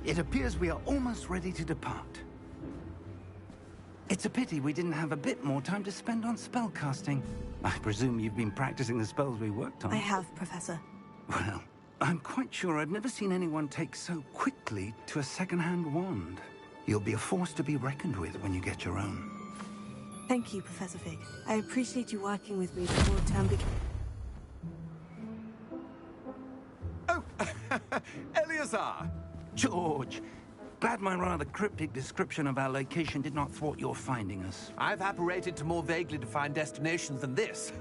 It appears we are almost ready to depart. It's a pity we didn't have a bit more time to spend on spellcasting. I presume you've been practicing the spells we worked on. I have, Professor. Well, I'm quite sure I've never seen anyone take so quickly to a second-hand wand. You'll be a force to be reckoned with when you get your own. Thank you, Professor Fig. I appreciate you working with me before the term begins. Oh, Eleazar! George, glad my rather cryptic description of our location did not thwart your finding us. I've apparated to more vaguely defined destinations than this.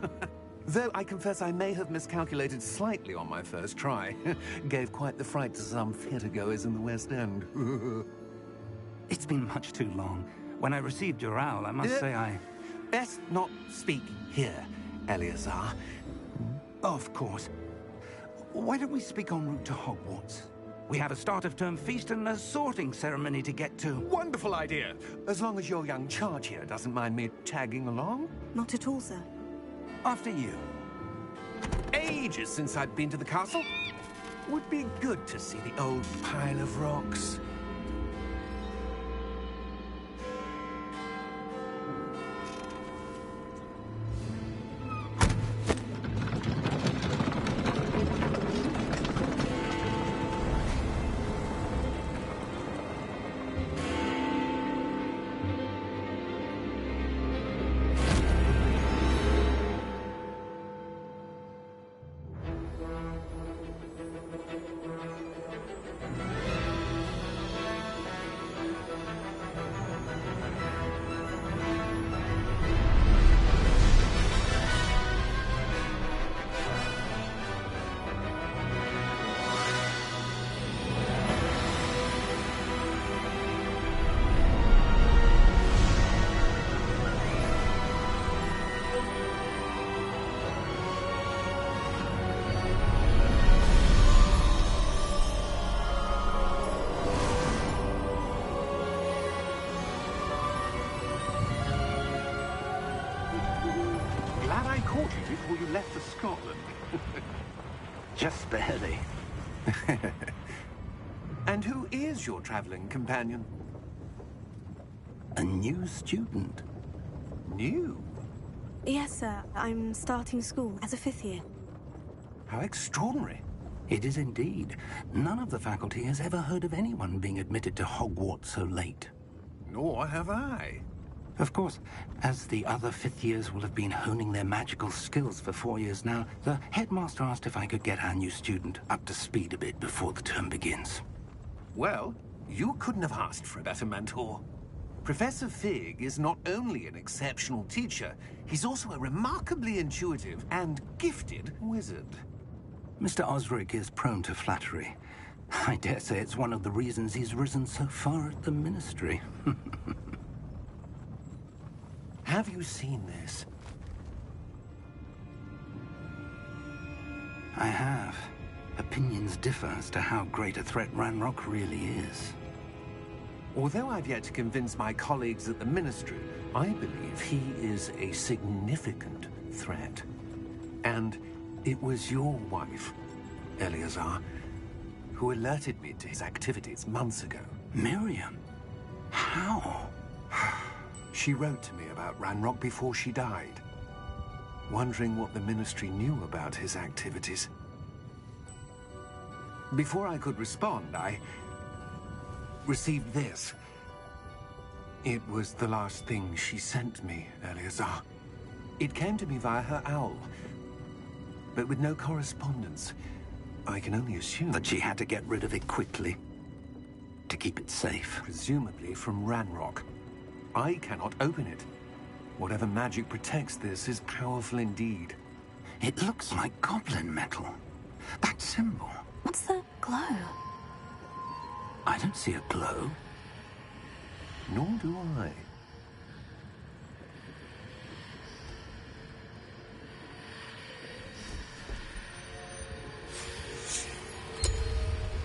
Though I confess I may have miscalculated slightly on my first try. Gave quite the fright to some theatre-goers in the West End. It's been much too long. When I received your owl, I must say I... Best not speak here, Eleazar. Of course. Why don't we speak en route to Hogwarts? We have a start-of-term feast and a sorting ceremony to get to. Wonderful idea! As long as your young charge here doesn't mind me tagging along. Not at all, sir. After you. Ages since I'd been to the castle. Would be good to see the old pile of rocks. Before you left for Scotland. Just barely. And who is your traveling companion? A new student. New? Yes, sir. I'm starting school as a 5th year. How extraordinary. It is indeed. None of the faculty has ever heard of anyone being admitted to Hogwarts so late. Nor have I. Of course, as the other 5th years will have been honing their magical skills for 4 years now, the headmaster asked if I could get our new student up to speed a bit before the term begins. Well, you couldn't have asked for a better mentor. Professor Fig is not only an exceptional teacher, he's also a remarkably intuitive and gifted wizard. Mr. Osric is prone to flattery. I dare say it's one of the reasons he's risen so far at the Ministry. Have you seen this? I have. Opinions differ as to how great a threat Ranrock really is. Although I've yet to convince my colleagues at the Ministry, I believe he is a significant threat. And it was your wife, Eleazar, who alerted me to his activities months ago. Miriam? How? She wrote to me about Ranrock before she died, wondering what the Ministry knew about his activities. Before I could respond, I received this. It was the last thing she sent me, Eleazar. It came to me via her owl, but with no correspondence. I can only assume that she had to get rid of it quickly, to keep it safe. Presumably from Ranrock. I cannot open it. Whatever magic protects this is powerful indeed. It looks like goblin metal. That symbol. What's the glow? I don't see a glow. Nor do I.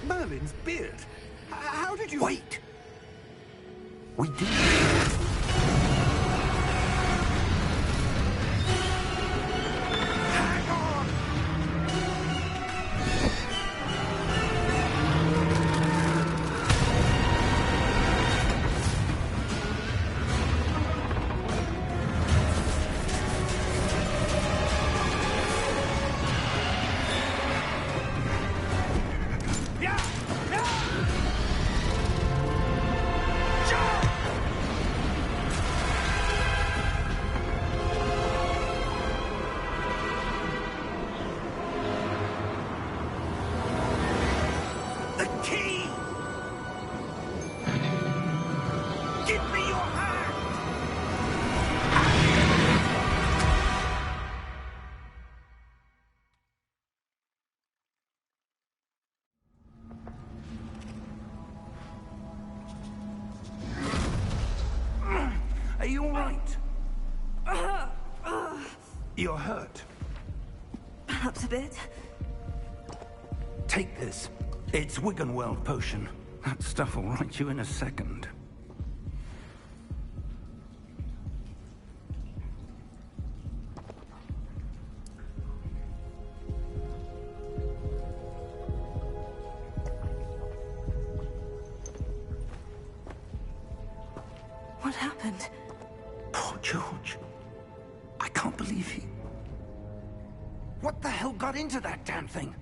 Merlin's beard. How did you... Wait! We did. You're hurt. Perhaps a bit. Take this. It's Wiggenweld potion. That stuff will right you in a second. What happened? Poor George. I can't believe he... What the hell got into that damn thing?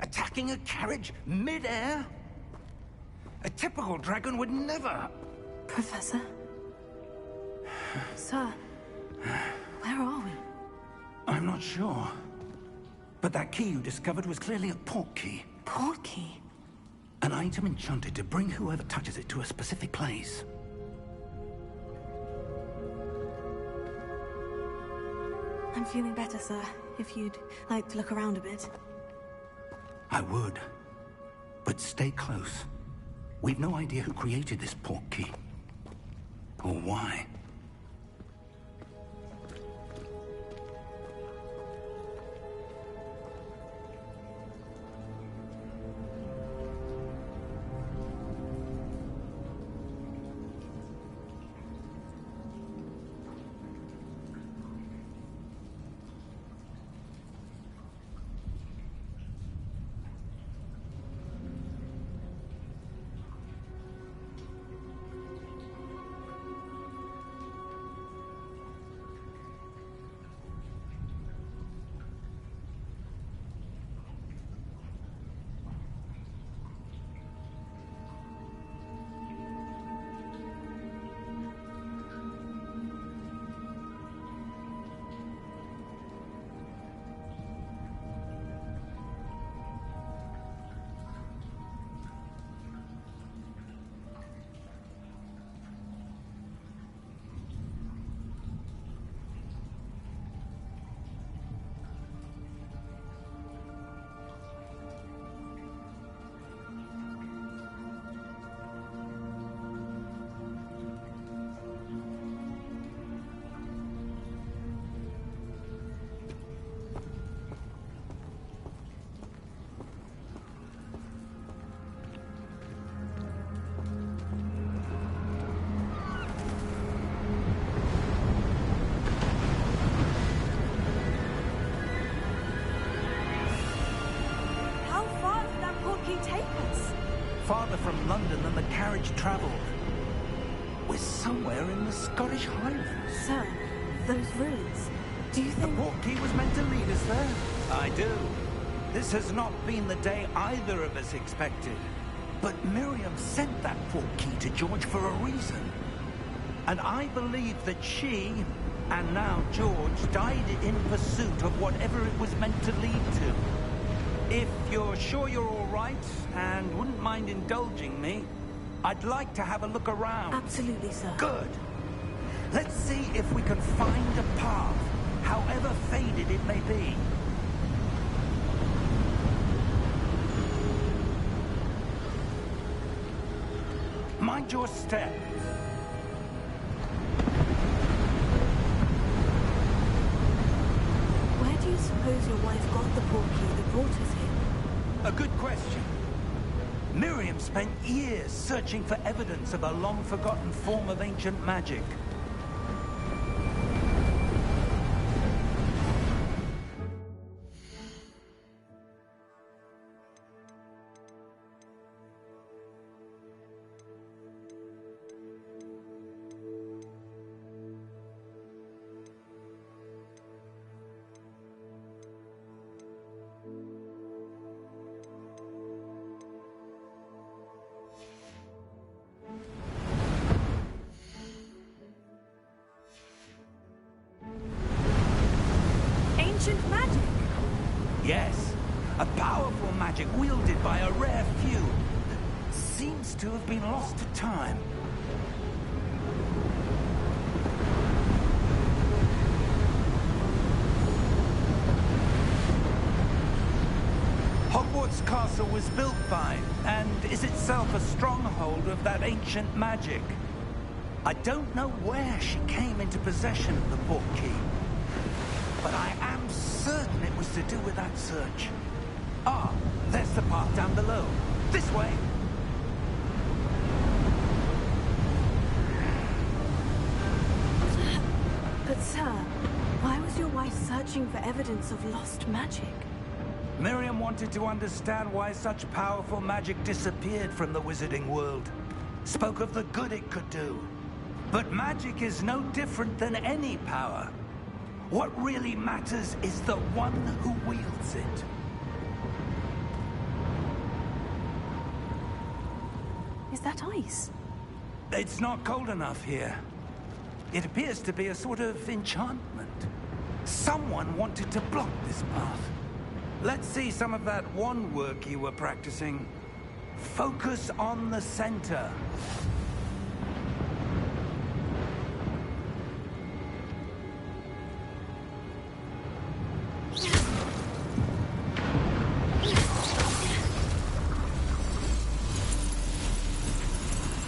Attacking a carriage mid-air? A typical dragon would never... Professor? Sir, where are we? I'm not sure. But that key you discovered was clearly a port key. Port key? An item enchanted to bring whoever touches it to a specific place. I'm feeling better, sir. If you'd like to look around a bit. I would. But stay close. We've no idea who created this port key. Or why. Farther from London than the carriage travelled. We're somewhere in the Scottish Highlands. Sir, those ruins. Do you think... The port key was meant to lead us there? I do. This has not been the day either of us expected. But Miriam sent that port key to George for a reason. And I believe that she, and now George, died in pursuit of whatever it was meant to lead to. If you're sure you're all right, and wouldn't mind indulging me, I'd like to have a look around. Absolutely, sir. Good. Let's see if we can find a path, however faded it may be. Mind your step. Where do you suppose your wife got the port key that brought us here? A good question. Miriam spent years searching for evidence of a long-forgotten form of ancient magic. Ancient magic? Yes, a powerful magic wielded by a rare few that seems to have been lost to time. Hogwarts Castle was built by, and is itself a stronghold of that ancient magic. I don't know where she came into possession of the port key. but I am certain it was to do with that search. Ah, there's the path down below. This way! But sir, why was your wife searching for evidence of lost magic? Miriam wanted to understand why such powerful magic disappeared from the wizarding world. Spoke of the good it could do. But magic is no different than any power. What really matters is the one who wields it. Is that ice? It's not cold enough here. It appears to be a sort of enchantment. Someone wanted to block this path. Let's see some of that wand work you were practicing. Focus on the center.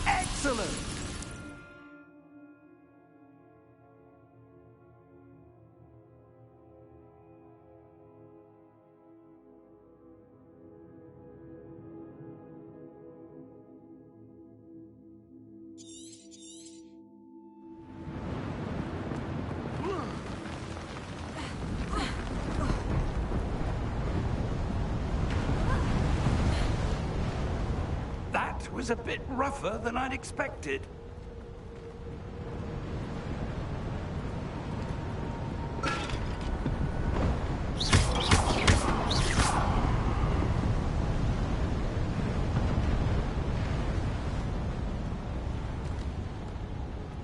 Excellent! That was a bit rougher than I'd expected.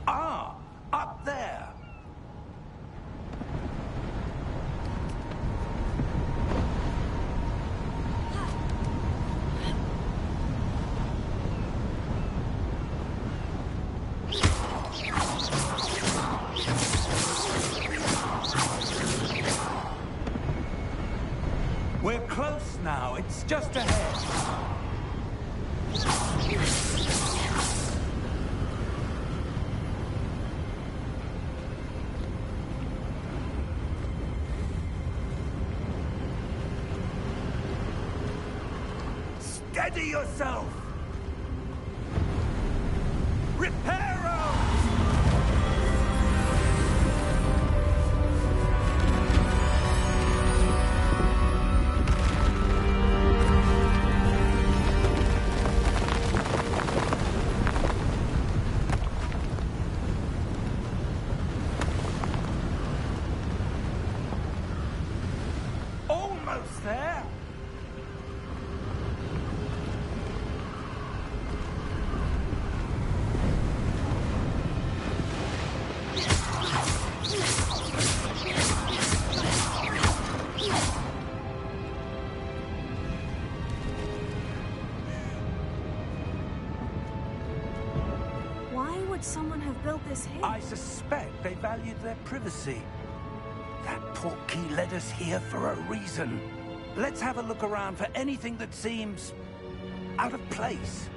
Ah, up there. We're close now. It's just ahead. Steady yourself! Reparo! Almost there! Why would someone have built this here? I suspect they valued their privacy. That portkey led us here for a reason. Let's have a look around for anything that seems out of place.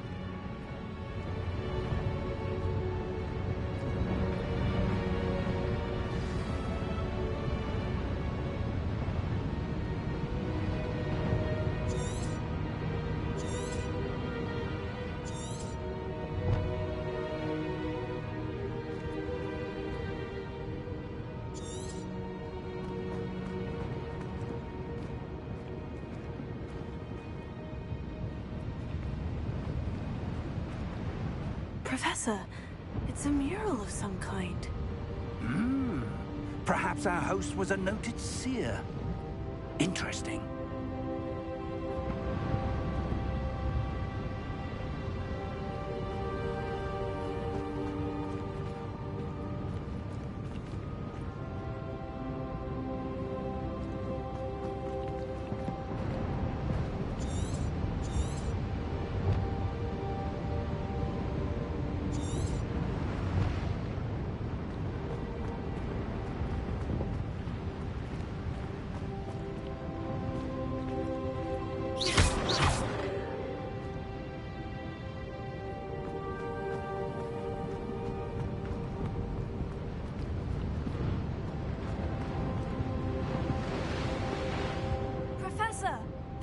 Professor, it's a mural of some kind. Perhaps our host was a noted seer. Interesting.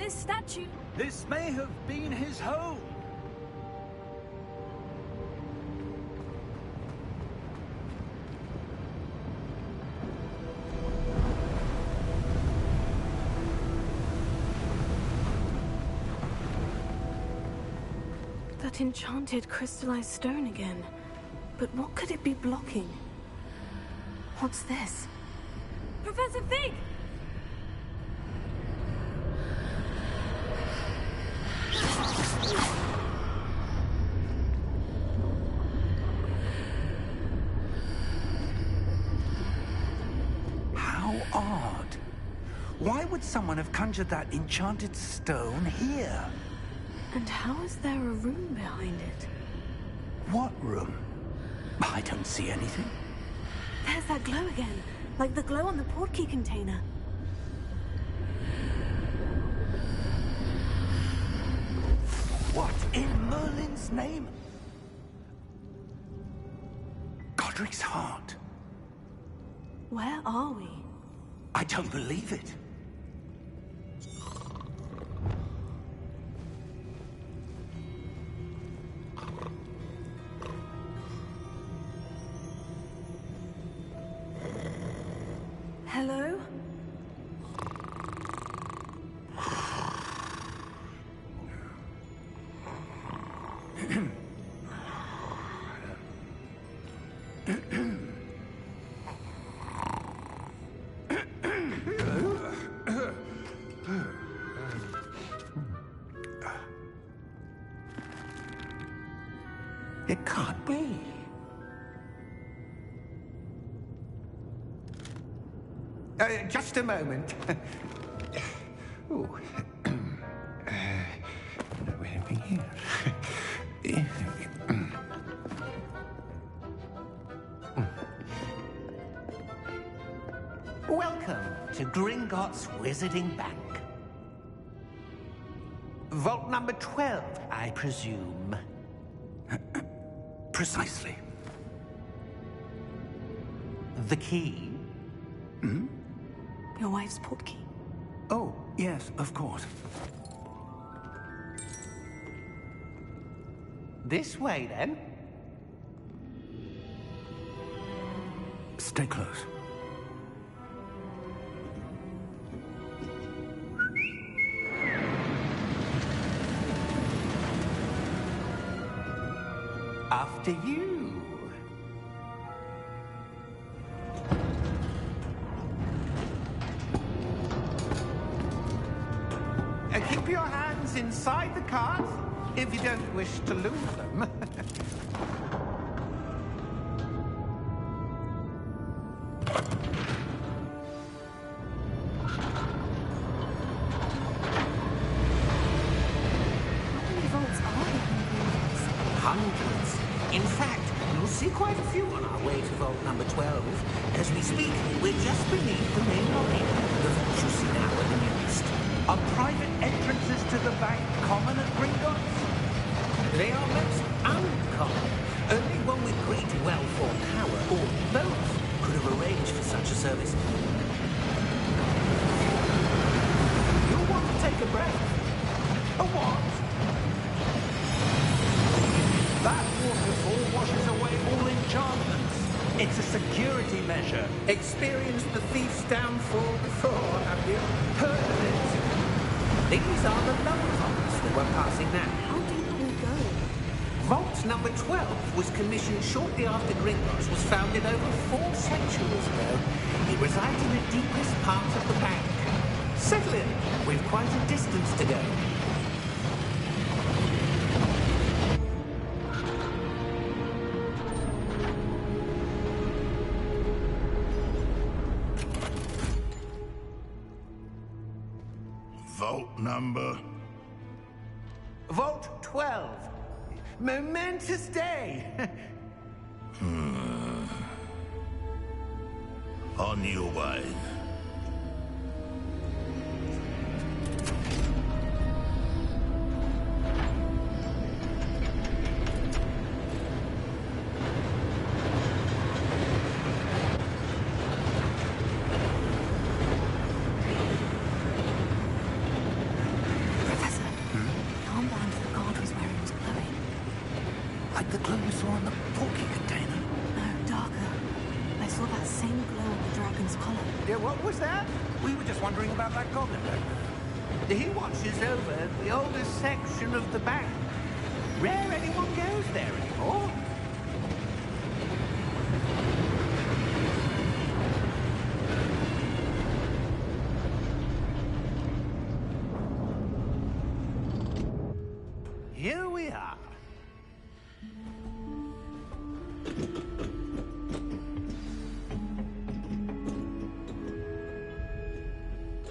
this statue? This may have been his home. That enchanted crystallized stone again. But what could it be blocking? What's this? Professor Fig! How odd. Why would someone have conjured that enchanted stone here? And how is there a room behind it? What room? I don't see anything. There's that glow again, like the glow on the portkey container. What in Merlin's name? Godric's heart. Where are we? I don't believe it. Hello? It can't be. Just a moment. Oh. No anything here. Welcome to Gringotts Wizarding Bank. Vault number 12, I presume. Precisely. The key? Hmm? Your wife's portkey. Oh, yes, of course. This way, then. Stay close. After you. Keep your hands inside the cart if you don't wish to lose them. How many vaults are there in Gringotts? Hundreds. In fact, you'll see quite a few on our way to vault number 12. As we speak, we're just beneath the main lobby. The vaults you see now are the newest. Are private entrances to the bank common at Gringotts? They are most uncommon. Only one with great wealth or power, or both, could have arranged for such a service. You'll want to take a breath. A what? That waterfall washes away all enchantments. It's a security measure. Experienced the thief's downfall before, have you? Heard of it? These are the lower vaults that we're passing now. How deep will we go? Vault number 12 was commissioned shortly after Gringotts was founded over 4 centuries ago. It resides in the deepest part of the bank. Settle in. We've quite a distance to go. Vault number? Vault 12. Momentous day. On your way. like the glow you saw in the porky container? No, darker. I saw that same glow on the dragon's collar. Yeah, what was that? We were just wondering about that goblin back there. He watches over the oldest section of the bank. Rare anyone goes there anymore. Here we are.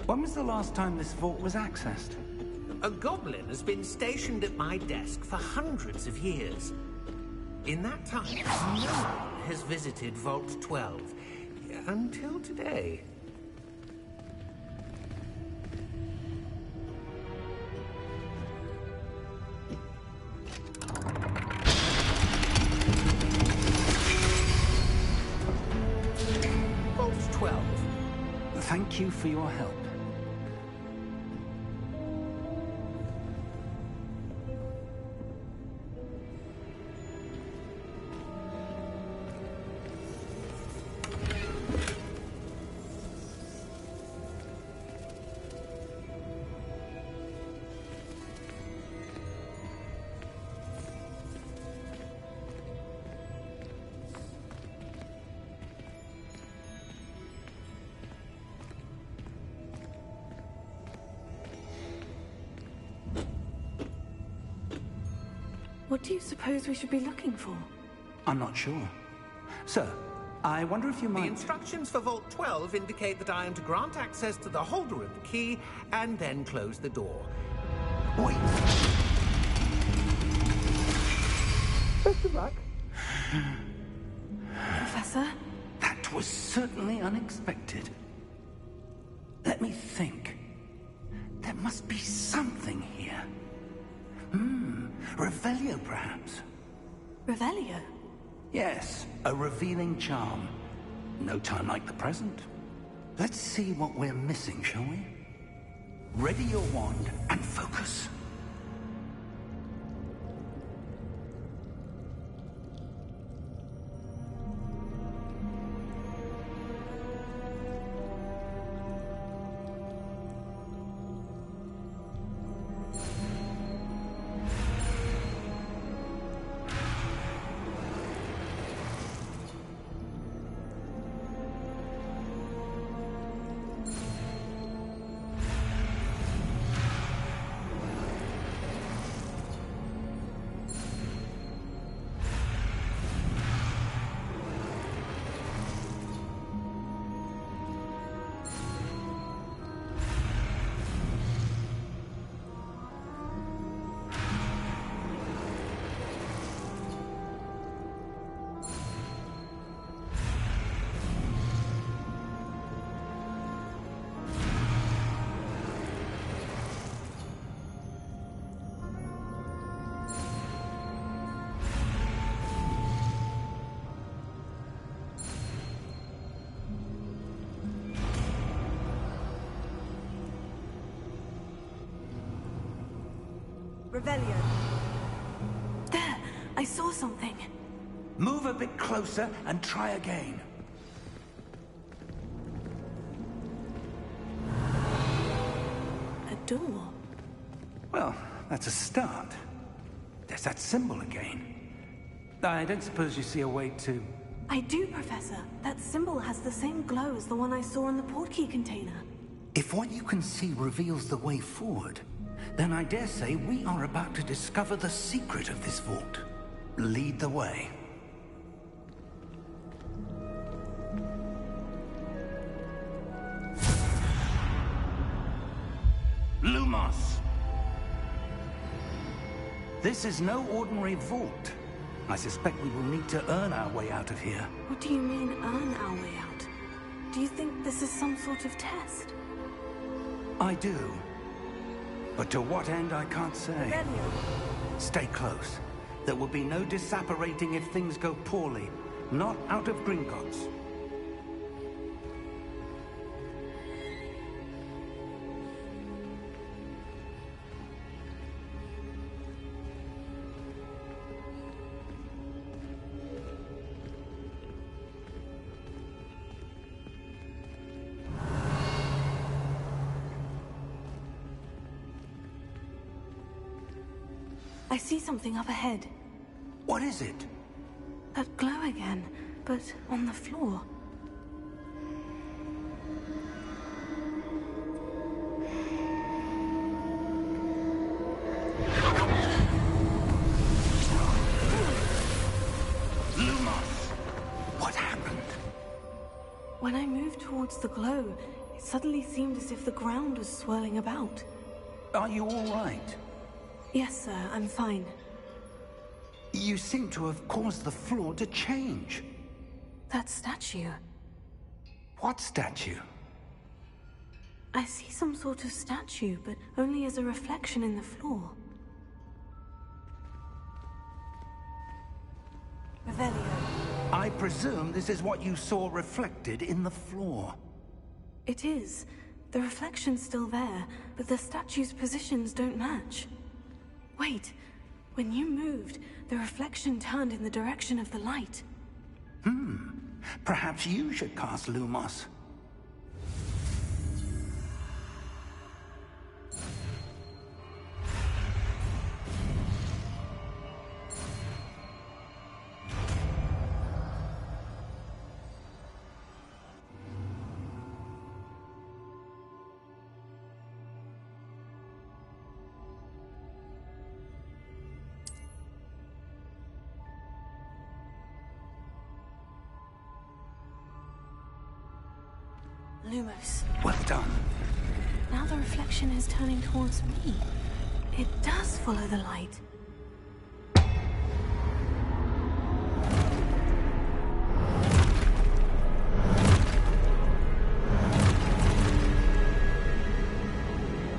When was the last time this vault was accessed? A goblin has been stationed at my desk for hundreds of years. In that time, no one has visited Vault 12 until today. Vault 12. Thank you for your help. What do you suppose we should be looking for? I'm not sure. Sir, I wonder if you The might... instructions for Vault 12 indicate that I am to grant access to the holder of the key and then close the door. Wait! Best of luck. Professor? That was certainly unexpected. Let me think. There must be something here. Revelio, perhaps? Revelio? Yes, a revealing charm. No time like the present. Let's see what we're missing, shall we? Ready your wand and focus. Revelio. There! I saw something. Move a bit closer and try again. A door. Well, that's a start. There's that symbol again. I don't suppose you see a way to... I do, Professor. That symbol has the same glow as the one I saw in the portkey container. If what you can see reveals the way forward, then I dare say we are about to discover the secret of this vault. Lead the way. Lumos! This is no ordinary vault. I suspect we will need to earn our way out of here. What do you mean, earn our way out? Do you think this is some sort of test? I do. But to what end, I can't say. Revelio. Stay close. There will be no disapparating if things go poorly. Not out of Gringotts. I see something up ahead. What is it? That glow again, but on the floor. What happened? When I moved towards the glow, it suddenly seemed as if the ground was swirling about. Are you all right? Yes, sir, I'm fine. You seem to have caused the floor to change. That statue. What statue? I see some sort of statue, but only as a reflection in the floor. Revelio. I presume this is what you saw reflected in the floor. It is. The reflection's still there, but the statue's positions don't match. Wait. When you moved, the reflection turned in the direction of the light. Perhaps you should cast Lumos. Lumos. Well done. Now the reflection is turning towards me. It does follow the light.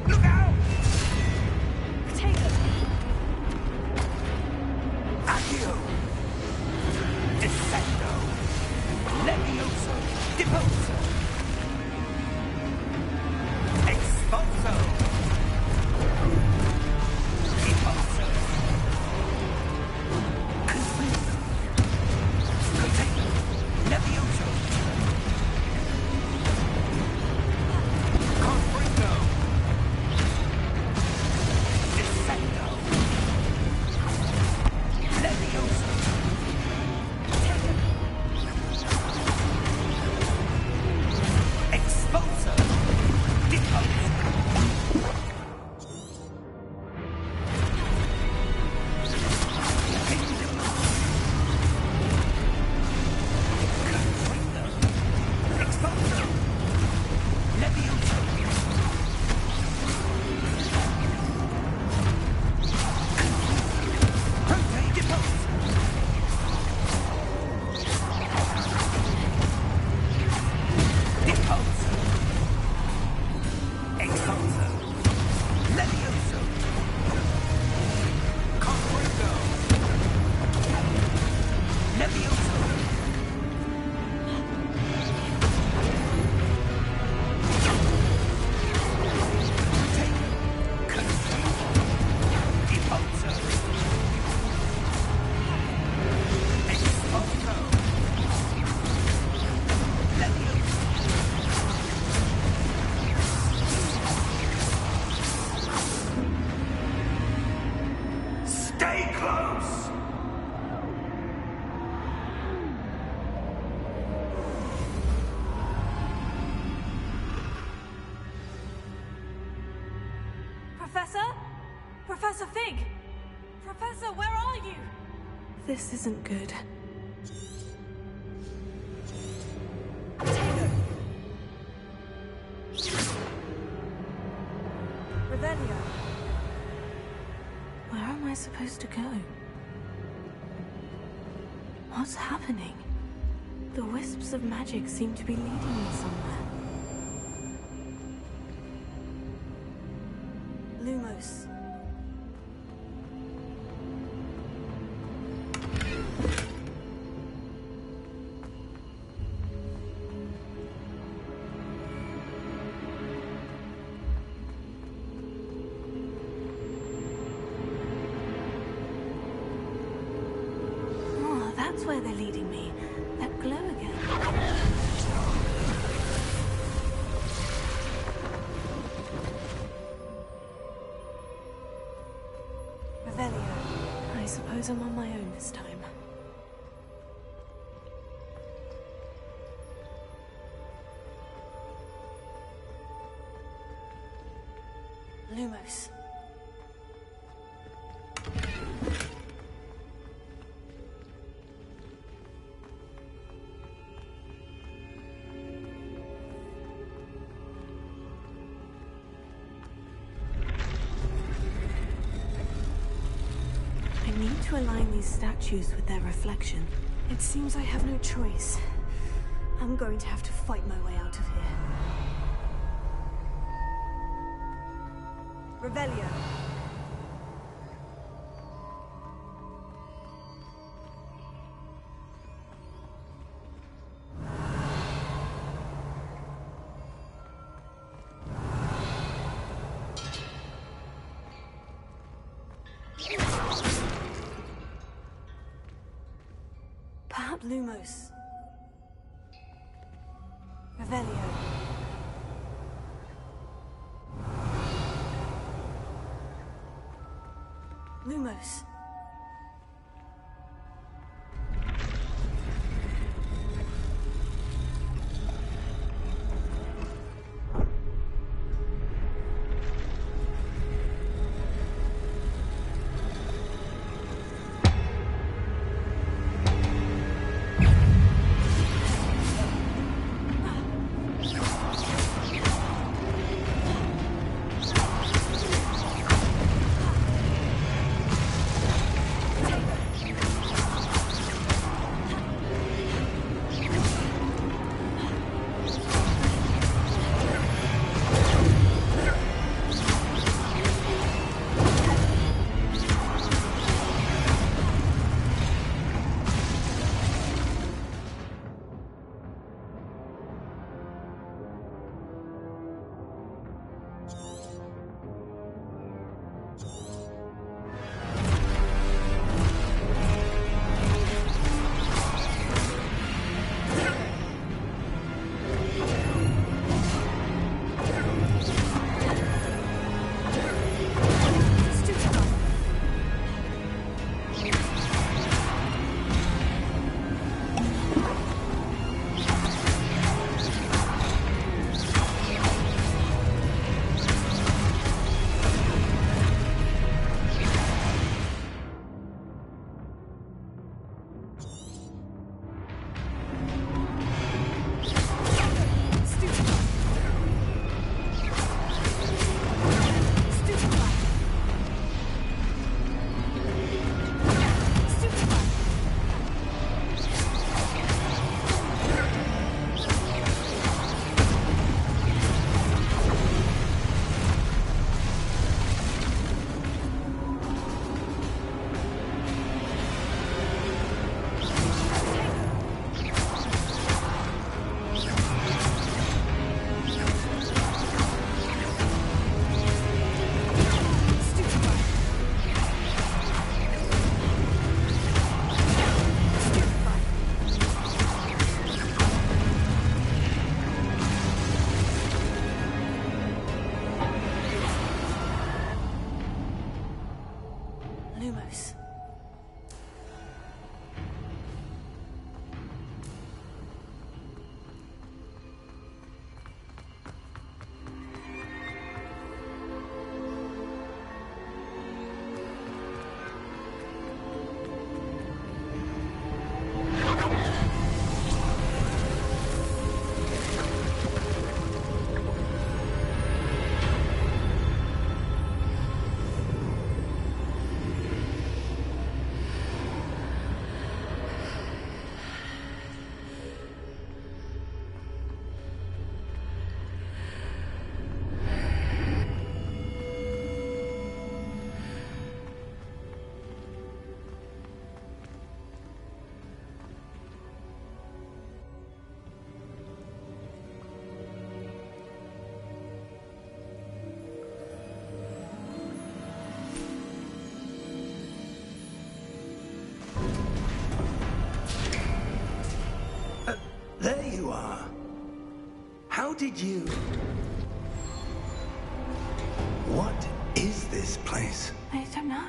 Look out! Taylor! Accio! Descendo! Levioso! Deposo! Expulso! Deposo! Confringo! Container! Levioso! Confringo! Descendo! Levioso! Expulso! Deposo! Confringo! Expulso! Levioso! Prote deposo! Deposo! Expulso! Levioso! Confringo! Levioso! Stay close! Professor? Professor Fig! Professor, where are you? This isn't good. Taylor! Revelio. Where am I supposed to go? What's happening? The wisps of magic seem to be leading me somewhere. Lumos. Oh, that's where they're leading me. That glow again. Revelio. suppose I'm on my own this time. Lumos. I need to align these statues with their reflection. It seems I have no choice. I'm going to have to fight my way out of here. Revelio. Perhaps Lumos. Revelio. Lumos. Lumos. There you are. How did you... What is this place? I don't know.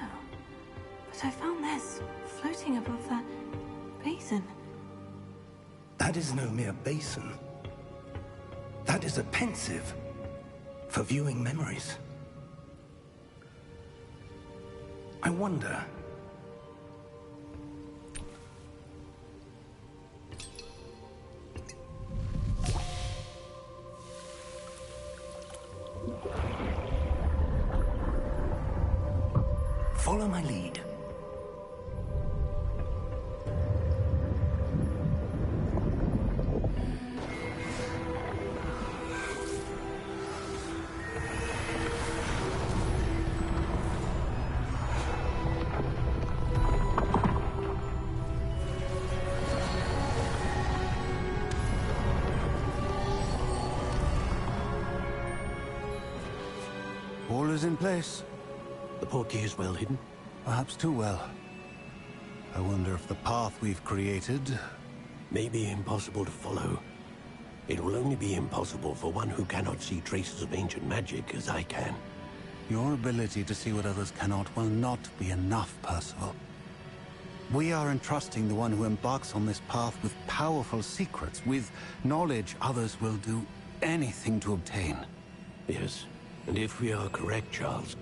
But But I found this, floating above that basin. That is no mere basin. That is a pensive for viewing memories. I wonder... Follow my lead. All is in place. The portkey is well hidden? Perhaps too well. I wonder if the path we've created... May be impossible to follow. It will only be impossible for one who cannot see traces of ancient magic as I can. Your ability to see what others cannot will not be enough, Percival. We are entrusting the one who embarks on this path with powerful secrets, with knowledge others will do anything to obtain. Yes, and if we are correct, Charles,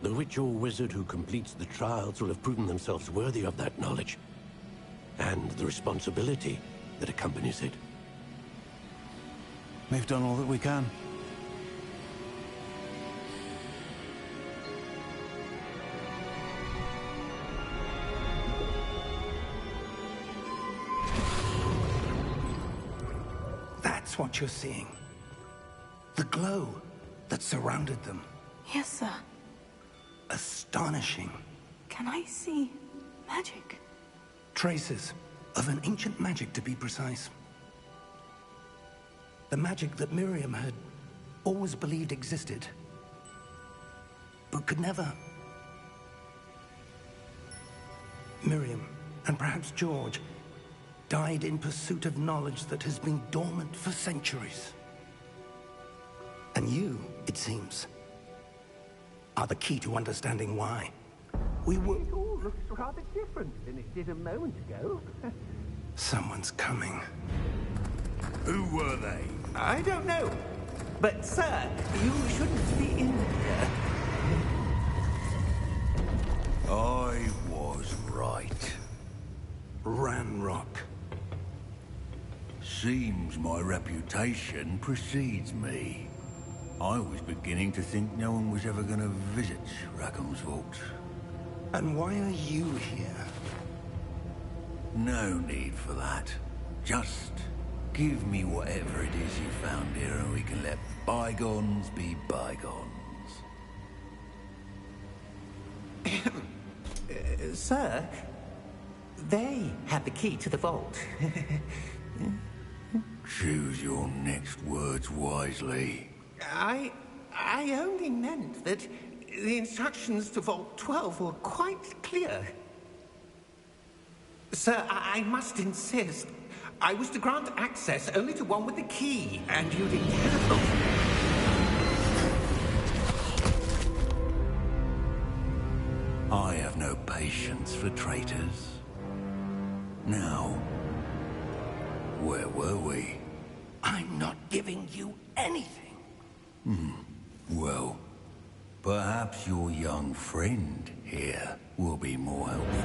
the witch or wizard who completes the trials will have proven themselves worthy of that knowledge, and the responsibility that accompanies it. We've done all that we can. That's what you're seeing. The glow that surrounded them. Yes, sir. Astonishing. Can I see magic? Traces of an ancient magic, to be precise. The magic that Miriam had always believed existed, but could never. Miriam, and perhaps George, died in pursuit of knowledge that has been dormant for centuries. And you, it seems, are the key to understanding why. It all looks rather different than it did a moment ago. Someone's coming. Who were they? I don't know. But, sir, you shouldn't be in here. I was right. Ranrock. Seems my reputation precedes me. I was beginning to think no one was ever going to visit Rackham's vault. And why are you here? No need for that. Just give me whatever it is you found here and we can let bygones be bygones. Sir, they had the key to the vault. Choose your next words wisely. I only meant that the instructions to Vault 12 were quite clear. Sir, I must insist. I was to grant access only to one with the key, and you didn't have I have no patience for traitors. Now, where were we? I'm not giving you anything. Well, perhaps your young friend here will be more helpful.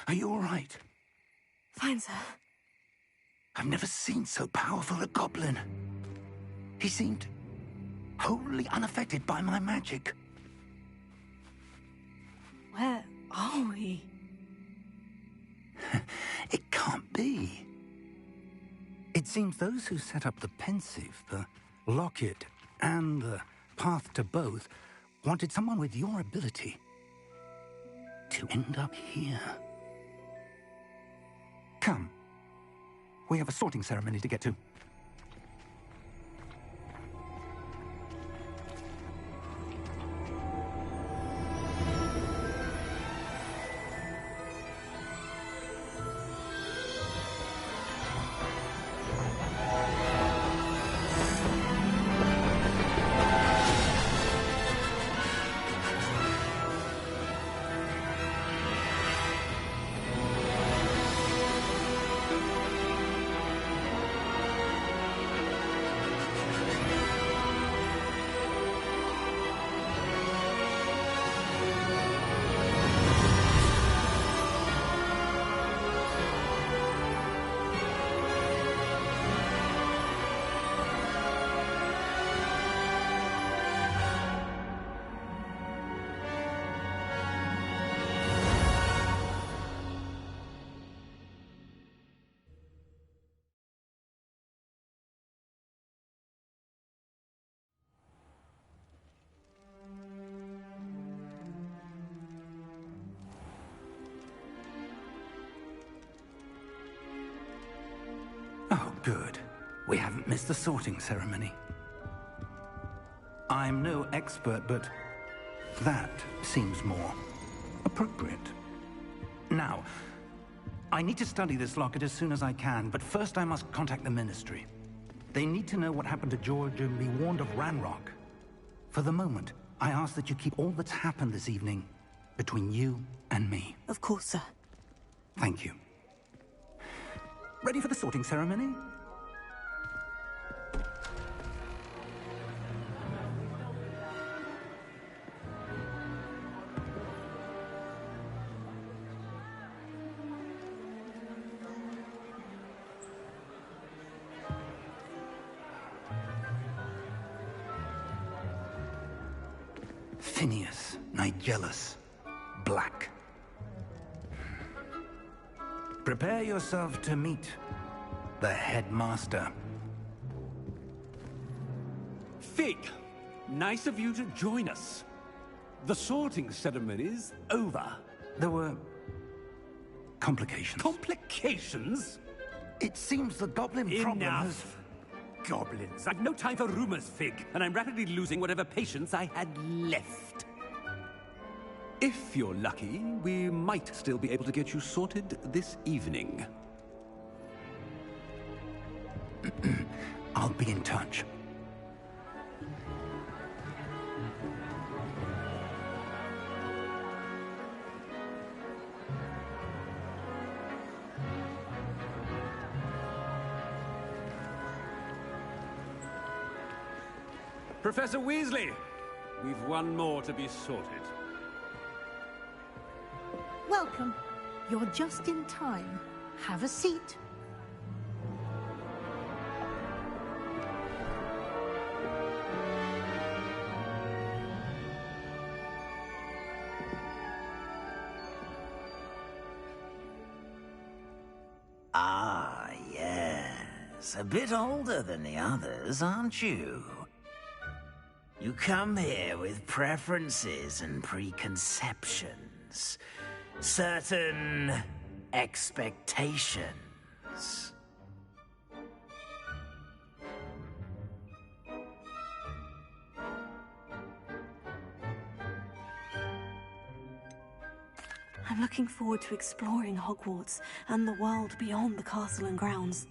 Are you all right? Fine, sir. I've never seen so powerful a goblin. He seemed wholly unaffected by my magic. Where are we? It can't be. It seems those who set up the pensive, the locket, and the path to both wanted someone with your ability to end up here. Come. We have a sorting ceremony to get to. Oh, good. We haven't missed the sorting ceremony. I'm no expert, but that seems more appropriate. Now, I need to study this locket as soon as I can, but first I must contact the Ministry. They need to know what happened to George and be warned of Ranrock. For the moment, I ask that you keep all that's happened this evening between you and me. Of course, sir. Thank you. Ready for the sorting ceremony? Phineas, Nigellus, Black. Prepare yourself to meet the headmaster. Fig, nice of you to join us. The sorting ceremony's over. There were complications. Complications? It seems the goblin problem has... Enough! Goblins. I've no time for rumors, Fig, and I'm rapidly losing whatever patience I had left. If you're lucky, we might still be able to get you sorted this evening. I'll be in touch. Professor Weasley, we've one more to be sorted. Welcome. You're just in time. Have a seat. Ah, yes. A bit older than the others, aren't you? You come here with preferences and preconceptions. Certain expectations. I'm looking forward to exploring Hogwarts and the world beyond the castle and grounds.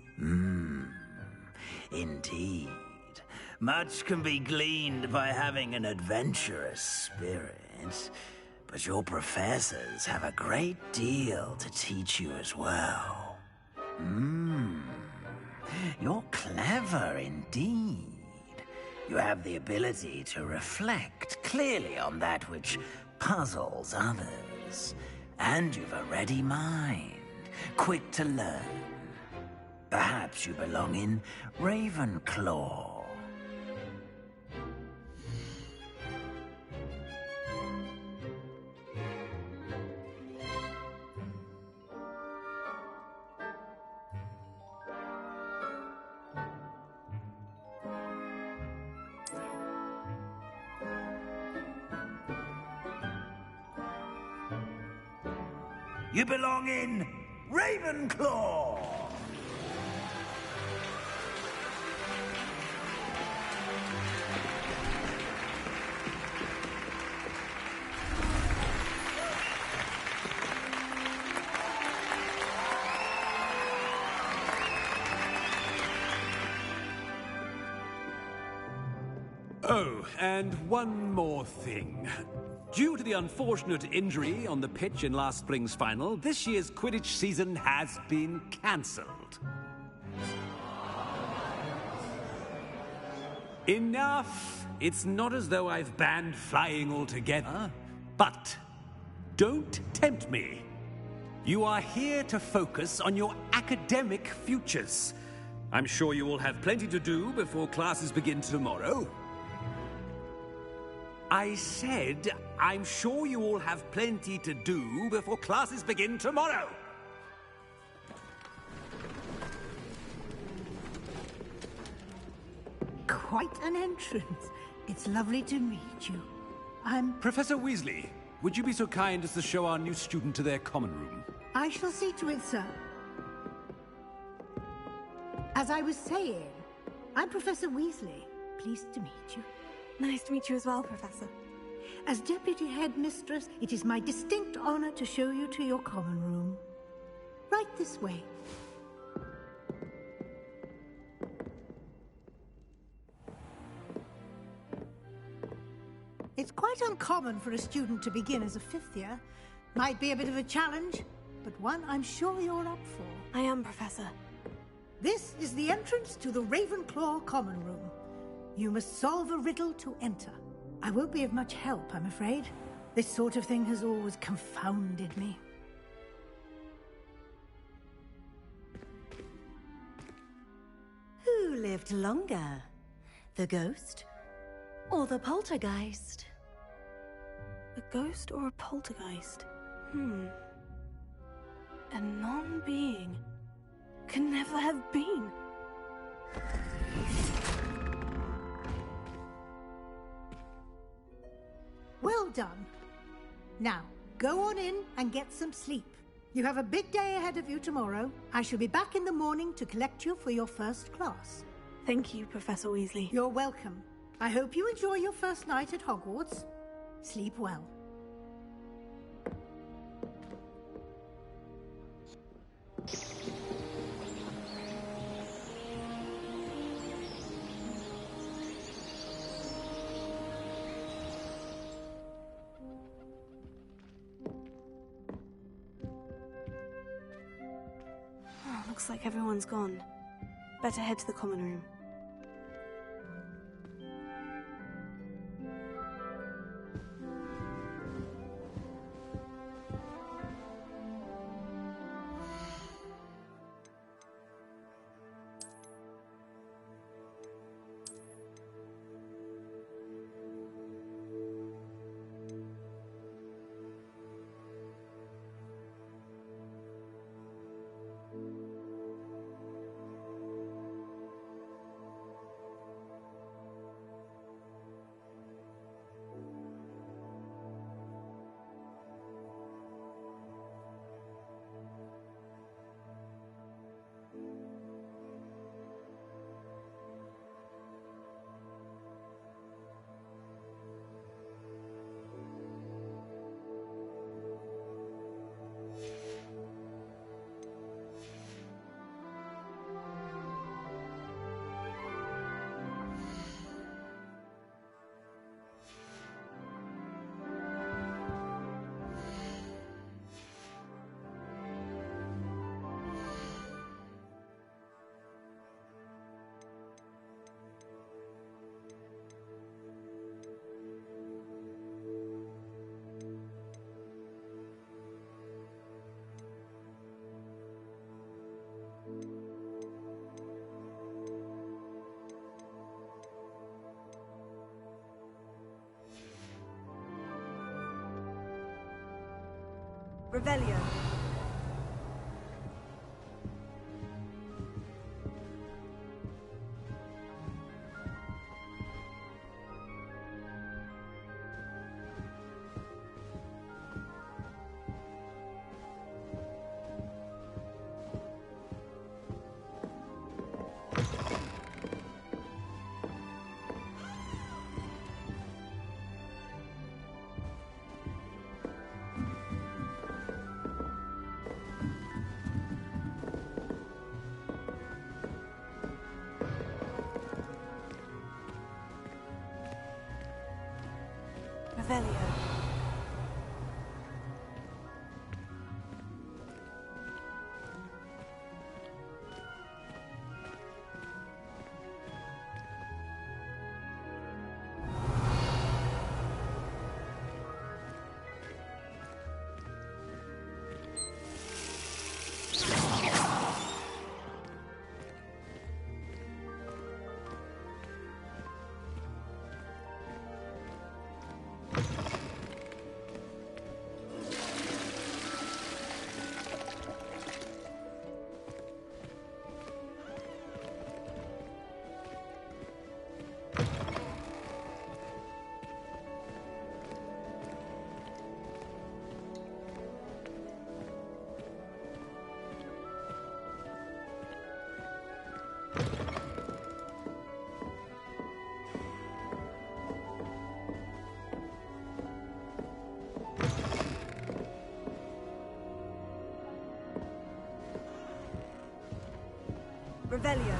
Indeed. Much can be gleaned by having an adventurous spirit. But your professors have a great deal to teach you as well. You're clever indeed. You have the ability to reflect clearly on that which puzzles others, And you've a ready mind, quick to learn. Perhaps you belong in Ravenclaw. You belong in Ravenclaw! Oh, and one more thing. Due to the unfortunate injury on the pitch in last spring's final, this year's Quidditch season has been cancelled. Enough! It's not as though I've banned flying altogether. But don't tempt me. You are here to focus on your academic futures. I'm sure you will have plenty to do before classes begin tomorrow. I said, I'm sure you all have plenty to do before classes begin tomorrow. Quite an entrance. It's lovely to meet you. I'm... Professor Weasley, would you be so kind as to show our new student to their common room? I shall see to it, sir. As I was saying, I'm Professor Weasley. Pleased to meet you. Nice to meet you as well, Professor. As Deputy Headmistress, it is my distinct honor to show you to your common room. Right this way. It's quite uncommon for a student to begin as a fifth year. Might be a bit of a challenge, but one I'm sure you're up for. I am, Professor. This is the entrance to the Ravenclaw common room. You must solve a riddle to enter. I won't be of much help, I'm afraid. This sort of thing has always confounded me. Who lived longer? The ghost or the poltergeist? A ghost or a poltergeist? A non-being can never have been. Well done. Now, go on in and get some sleep. You have a big day ahead of you tomorrow. I shall be back in the morning to collect you for your first class. Thank you, Professor Weasley. You're welcome. I hope you enjoy your first night at Hogwarts. Sleep well. Looks like everyone's gone. Better head to the common room. Revelio. Revelio. Revelio.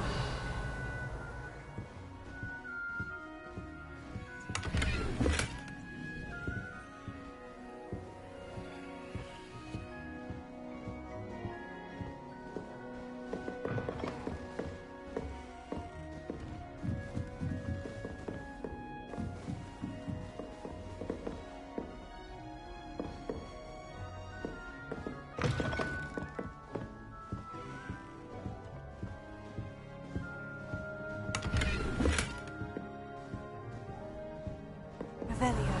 Revelio.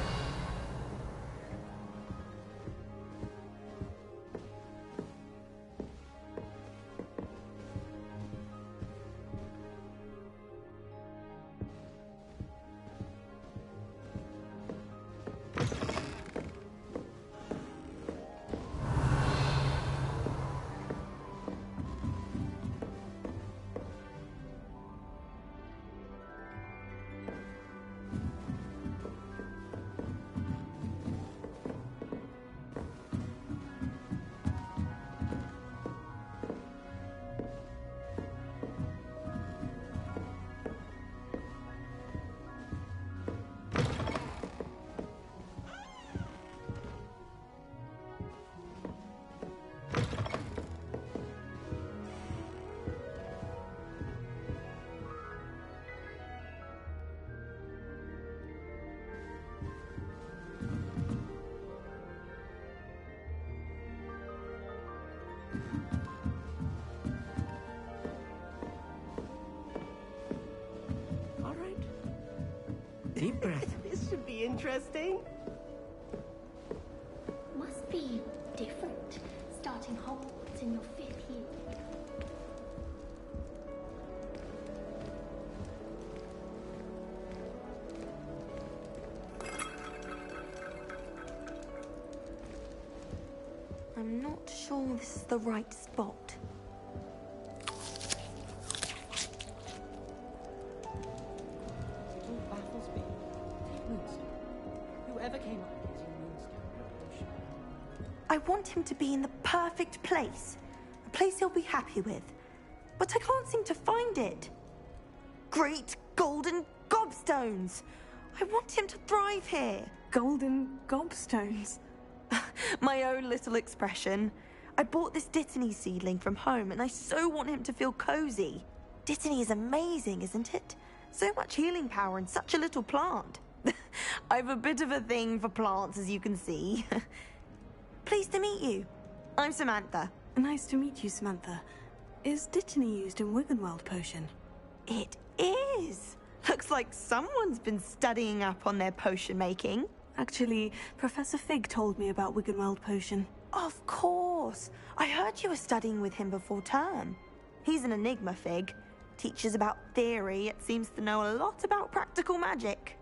All right. Deep breath. This should be interesting. Must be different, starting Hogwarts in your 5th year. I'm not sure this is the right spot. Still baffles me. Take Moonstone. Whoever came up with using Moonstone in a potion. I want him to be in the perfect place. A place he'll be happy with. But I can't seem to find it. Great golden gobstones! I want him to thrive here. Golden gobstones. My own little expression. I bought this Dittany seedling from home and I so want him to feel cozy. Dittany is amazing, isn't it? So much healing power in such a little plant. I've a bit of a thing for plants, as you can see. Pleased to meet you. I'm Samantha. Nice to meet you, Samantha. Is Dittany used in Wiggenweld potion? It is. Looks like someone's been studying up on their potion making. Actually, Professor Fig told me about Wiggenweld potion. Of course! I heard you were studying with him before term. He's an enigma, Fig. Teaches about theory, yet seems to know a lot about practical magic.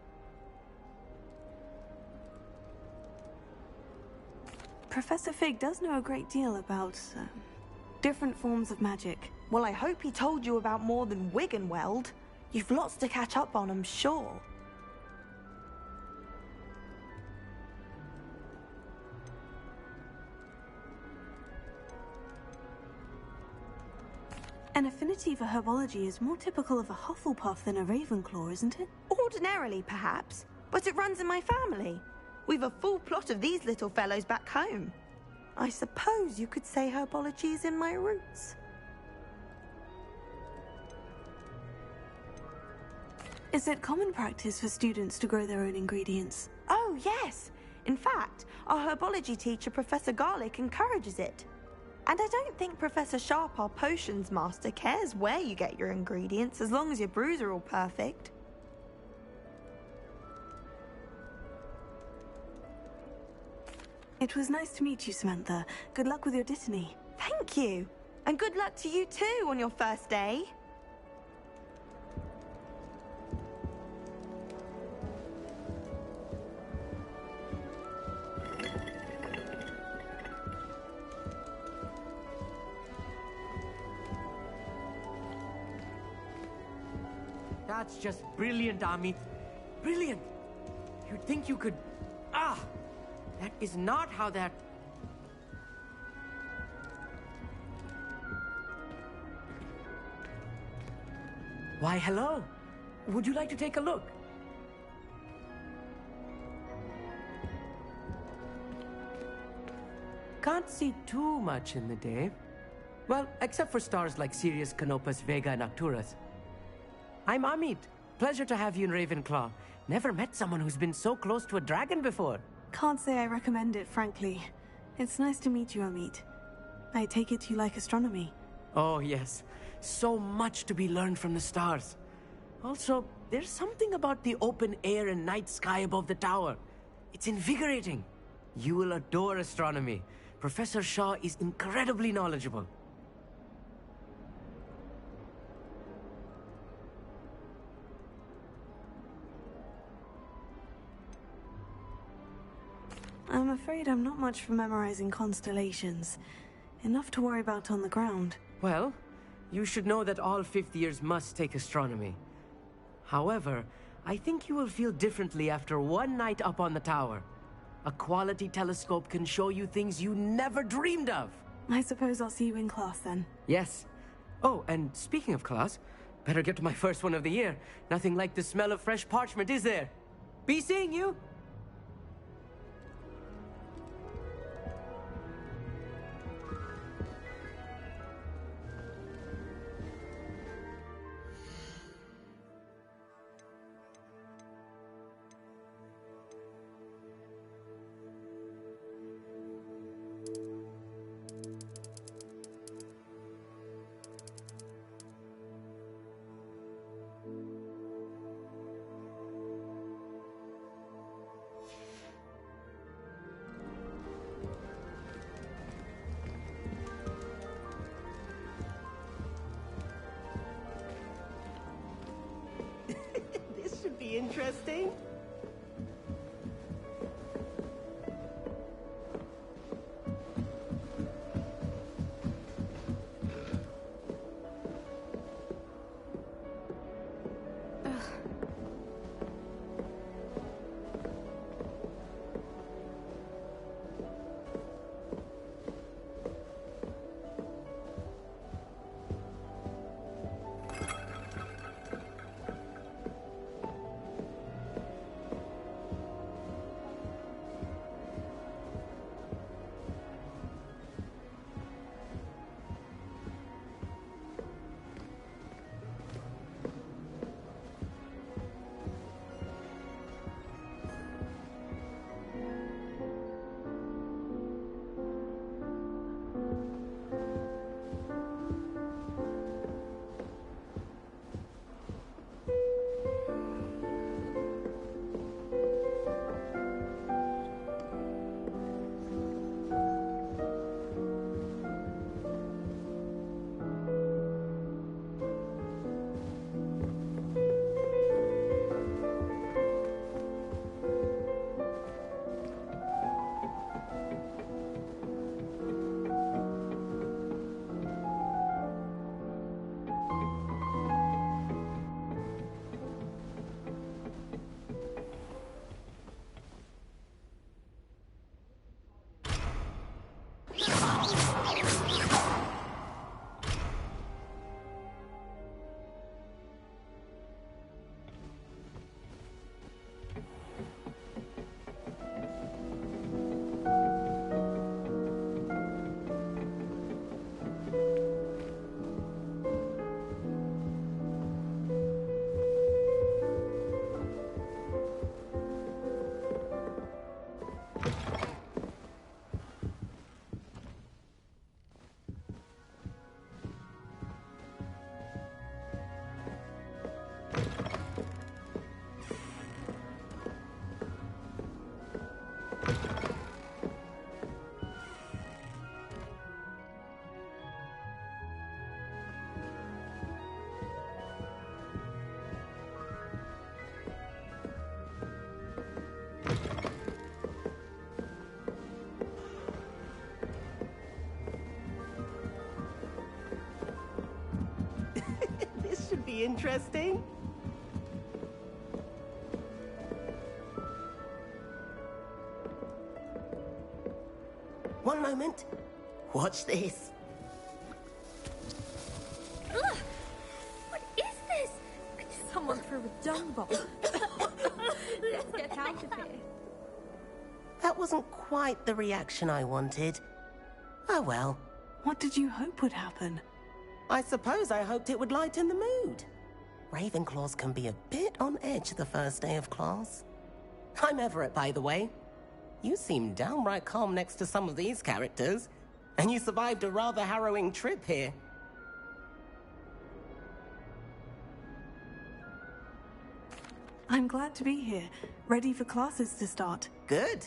Professor Fig does know a great deal about, different forms of magic. Well, I hope he told you about more than Wiggenweld. You've lots to catch up on, I'm sure. An affinity for herbology is more typical of a Hufflepuff than a Ravenclaw, isn't it? Ordinarily, perhaps, but it runs in my family. We've a full plot of these little fellows back home. I suppose you could say herbology is in my roots. Is it common practice for students to grow their own ingredients? Oh, yes. In fact, our herbology teacher, Professor Garlick, encourages it. And I don't think Professor Sharp, our potions master, cares where you get your ingredients as long as your brews are all perfect. It was nice to meet you, Samantha. Good luck with your Dittany. Thank you. And good luck to you too on your first day. That's just brilliant, Amit. Brilliant! You'd think you could... Ah! That is not how that... Why, hello. Would you like to take a look? Can't see too much in the day. Well, except for stars like Sirius, Canopus, Vega, and Arcturus. I'm Amit. Pleasure to have you in Ravenclaw. Never met someone who's been so close to a dragon before. Can't say I recommend it, frankly. It's nice to meet you, Amit. I take it you like astronomy. Oh, yes. So much to be learned from the stars. Also, there's something about the open air and night sky above the tower. It's invigorating. You will adore astronomy. Professor Shaw is incredibly knowledgeable. I'm afraid I'm not much for memorizing constellations. Enough to worry about on the ground. Well, you should know that all fifth years must take astronomy. However, I think you will feel differently after one night up on the tower. A quality telescope can show you things you never dreamed of. I suppose I'll see you in class then. Yes. Oh, and speaking of class, better get to my first one of the year. Nothing like the smell of fresh parchment, is there? Be seeing you! This should be interesting. should be interesting. One moment. Watch this. Ugh! What is this? Someone threw a dung bomb. Let's get out of here. That wasn't quite the reaction I wanted. Oh well. What did you hope would happen? I suppose I hoped it would lighten the mood. Ravenclaws can be a bit on edge the first day of class. I'm Everett, by the way. You seem downright calm next to some of these characters, and you survived a rather harrowing trip here. I'm glad to be here, ready for classes to start. Good.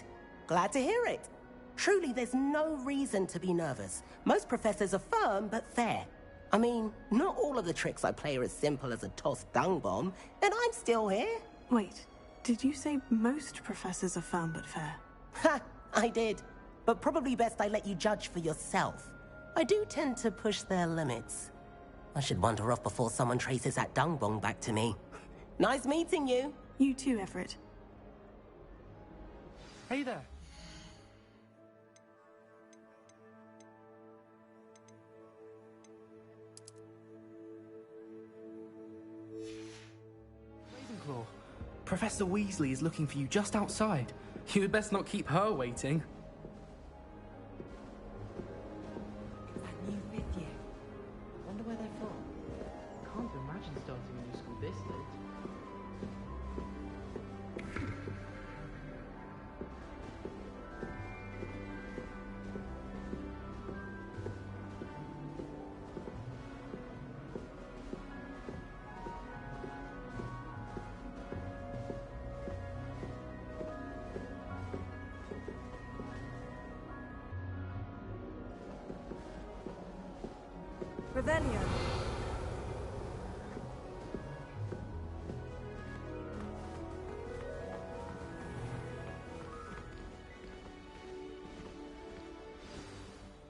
Glad to hear it. Truly, there's no reason to be nervous. Most professors are firm but fair. I mean, not all of the tricks I play are as simple as a tossed dung bomb, and I'm still here. Wait, did you say most professors are firm but fair? Ha! I did. But probably best I let you judge for yourself. I do tend to push their limits. I should wander off before someone traces that dung bomb back to me. Nice meeting you. You too, Everett. Hey there. Ravenclaw, Professor Weasley is looking for you just outside. You had best not keep her waiting. That new fifth year. Wonder where they're from. Can't imagine starting a new school this late. Revelio.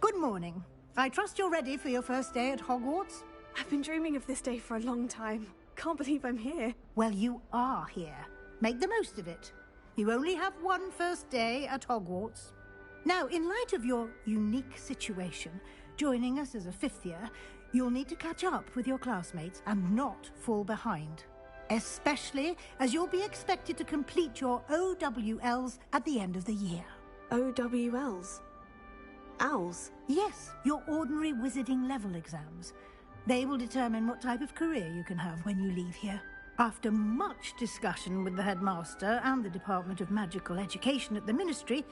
Good morning. I trust you're ready for your first day at Hogwarts? I've been dreaming of this day for a long time. Can't believe I'm here. Well, you are here. Make the most of it. You only have one first day at Hogwarts. Now, in light of your unique situation, joining us as a fifth year, you'll need to catch up with your classmates and not fall behind. Especially as you'll be expected to complete your OWLs at the end of the year. OWLs? Owls? Yes, your ordinary wizarding level exams. They will determine what type of career you can have when you leave here. After much discussion with the headmaster and the Department of Magical Education at the Ministry,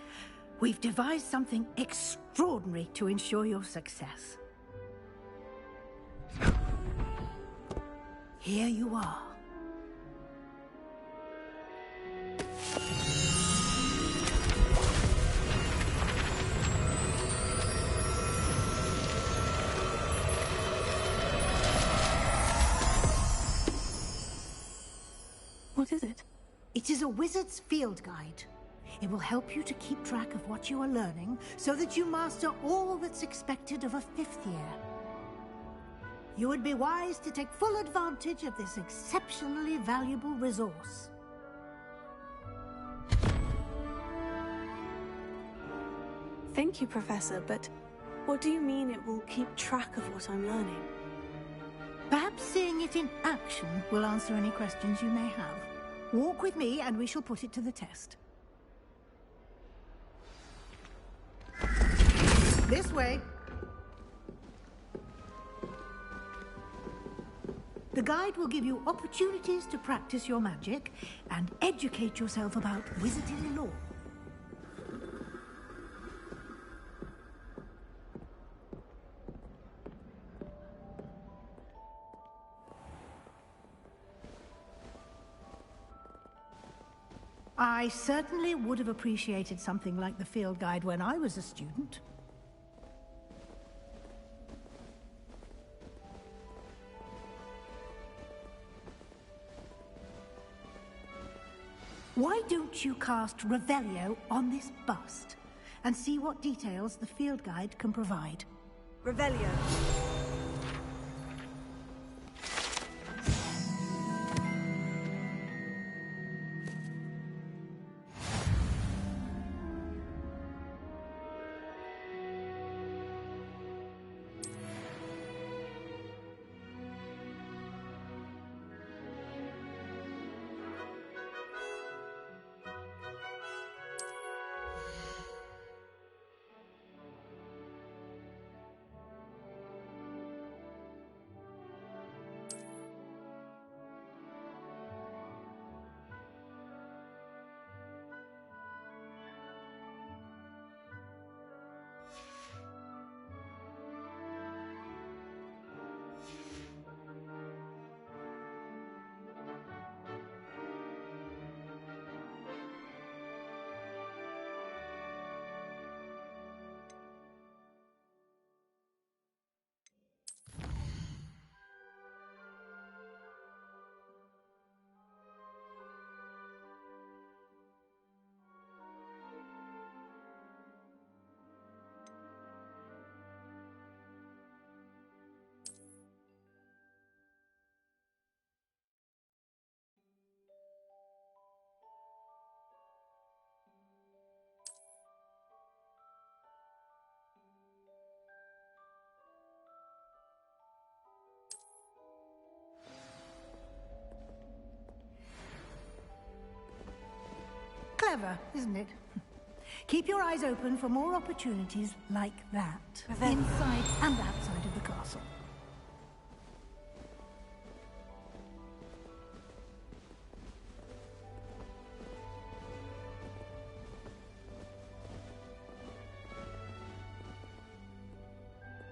we've devised something extraordinary to ensure your success. Here you are. What is it? It is a wizard's field guide. It will help you to keep track of what you are learning so that you master all that's expected of a fifth year. You would be wise to take full advantage of this exceptionally valuable resource. Thank you, Professor, but what do you mean it will keep track of what I'm learning? Perhaps seeing it in action will answer any questions you may have. Walk with me and we shall put it to the test. This way. The guide will give you opportunities to practice your magic and educate yourself about wizarding lore. I certainly would have appreciated something like the field guide when I was a student. Why don't you cast Revelio on this bust and see what details the field guide can provide? Revelio. Clever, isn't it? Keep your eyes open for more opportunities like that, inside and outside of the castle.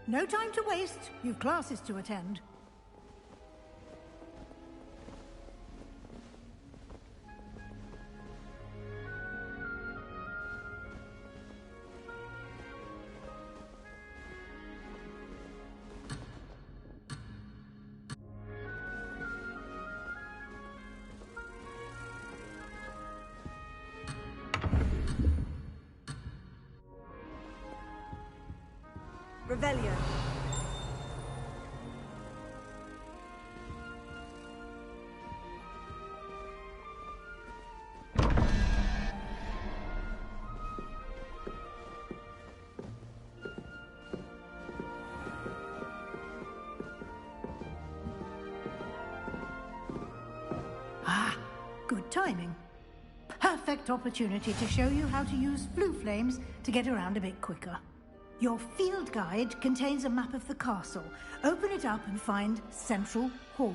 No time to waste. You've classes to attend. Revelio. Ah, good timing. Perfect opportunity to show you how to use blue flames to get around a bit quicker. Your field guide contains a map of the castle. Open it up and find Central Hall.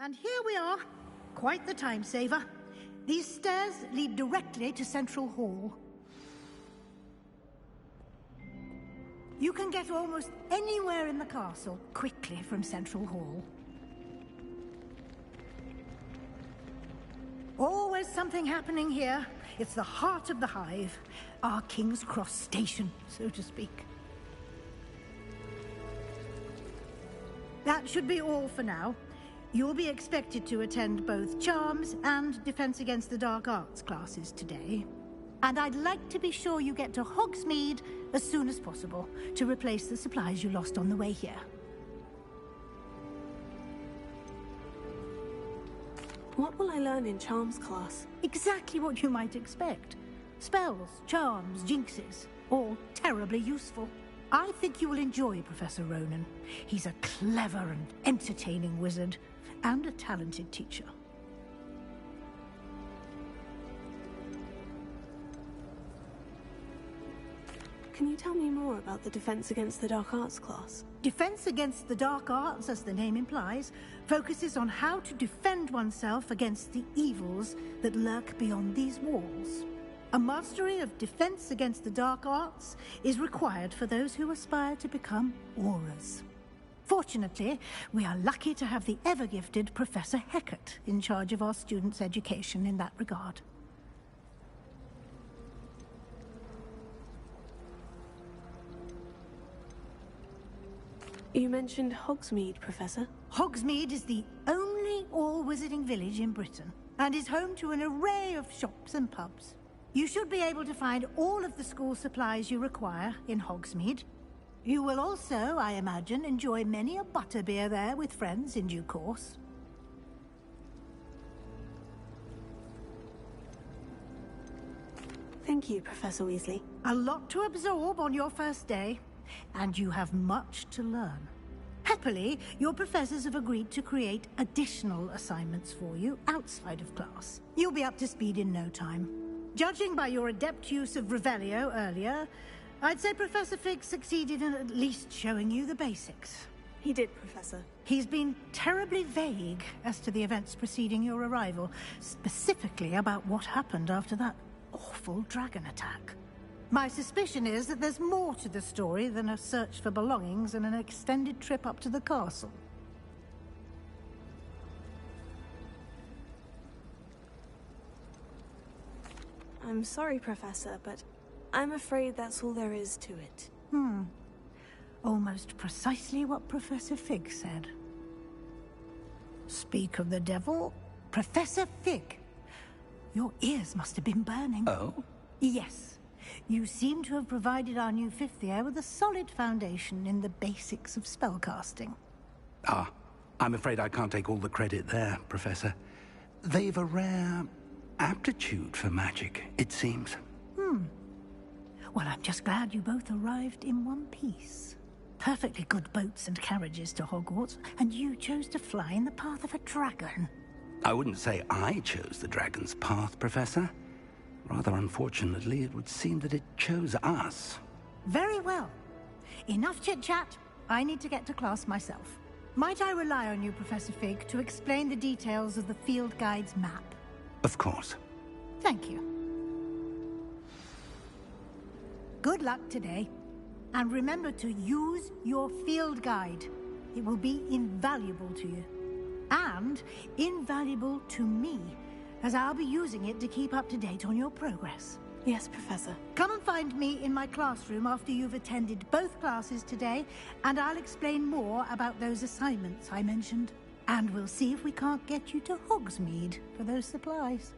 And here we are. Quite the time saver. These stairs lead directly to Central Hall. You can get almost anywhere in the castle quickly from Central Hall. Always something happening here. It's the heart of the hive. Our King's Cross station, so to speak. That should be all for now. You'll be expected to attend both Charms and Defense Against the Dark Arts classes today. And I'd like to be sure you get to Hogsmeade as soon as possible to replace the supplies you lost on the way here. What will I learn in Charms class? Exactly what you might expect. Spells, charms, jinxes, all terribly useful. I think you will enjoy Professor Ronan. He's a clever and entertaining wizard, and a talented teacher. Can you tell me more about the Defense Against the Dark Arts class? Defense Against the Dark Arts, as the name implies, focuses on how to defend oneself against the evils that lurk beyond these walls. A mastery of Defense Against the Dark Arts is required for those who aspire to become Aurors. Fortunately, we are lucky to have the ever-gifted Professor Hecat in charge of our students' education in that regard. You mentioned Hogsmeade, Professor. Hogsmeade is the only all-wizarding village in Britain, and is home to an array of shops and pubs. You should be able to find all of the school supplies you require in Hogsmeade. You will also, I imagine, enjoy many a butterbeer there with friends in due course. Thank you, Professor Weasley. A lot to absorb on your first day, and you have much to learn. Happily, your professors have agreed to create additional assignments for you outside of class. You'll be up to speed in no time. Judging by your adept use of Revelio earlier, I'd say Professor Fig succeeded in at least showing you the basics. He did, Professor. He's been terribly vague as to the events preceding your arrival, specifically about what happened after that awful dragon attack. My suspicion is that there's more to the story than a search for belongings and an extended trip up to the castle. I'm sorry, Professor, but I'm afraid that's all there is to it. Almost precisely what Professor Fig said. Speak of the devil, Professor Fig. Your ears must have been burning. Oh? Yes. You seem to have provided our new fifth year with a solid foundation in the basics of spellcasting. Ah, I'm afraid I can't take all the credit there, Professor. They've a rare aptitude for magic, it seems. Well, I'm just glad you both arrived in one piece. Perfectly good boats and carriages to Hogwarts, and you chose to fly in the path of a dragon. I wouldn't say I chose the dragon's path, Professor. Rather unfortunately, it would seem that it chose us. Very well. Enough chit-chat. I need to get to class myself. Might I rely on you, Professor Fig, to explain the details of the field guide's map? Of course. Thank you. Good luck today. And remember to use your field guide. It will be invaluable to you. And invaluable to me, as I'll be using it to keep up to date on your progress. Yes, Professor. Come and find me in my classroom after you've attended both classes today, and I'll explain more about those assignments I mentioned. And we'll see if we can't get you to Hogsmeade for those supplies.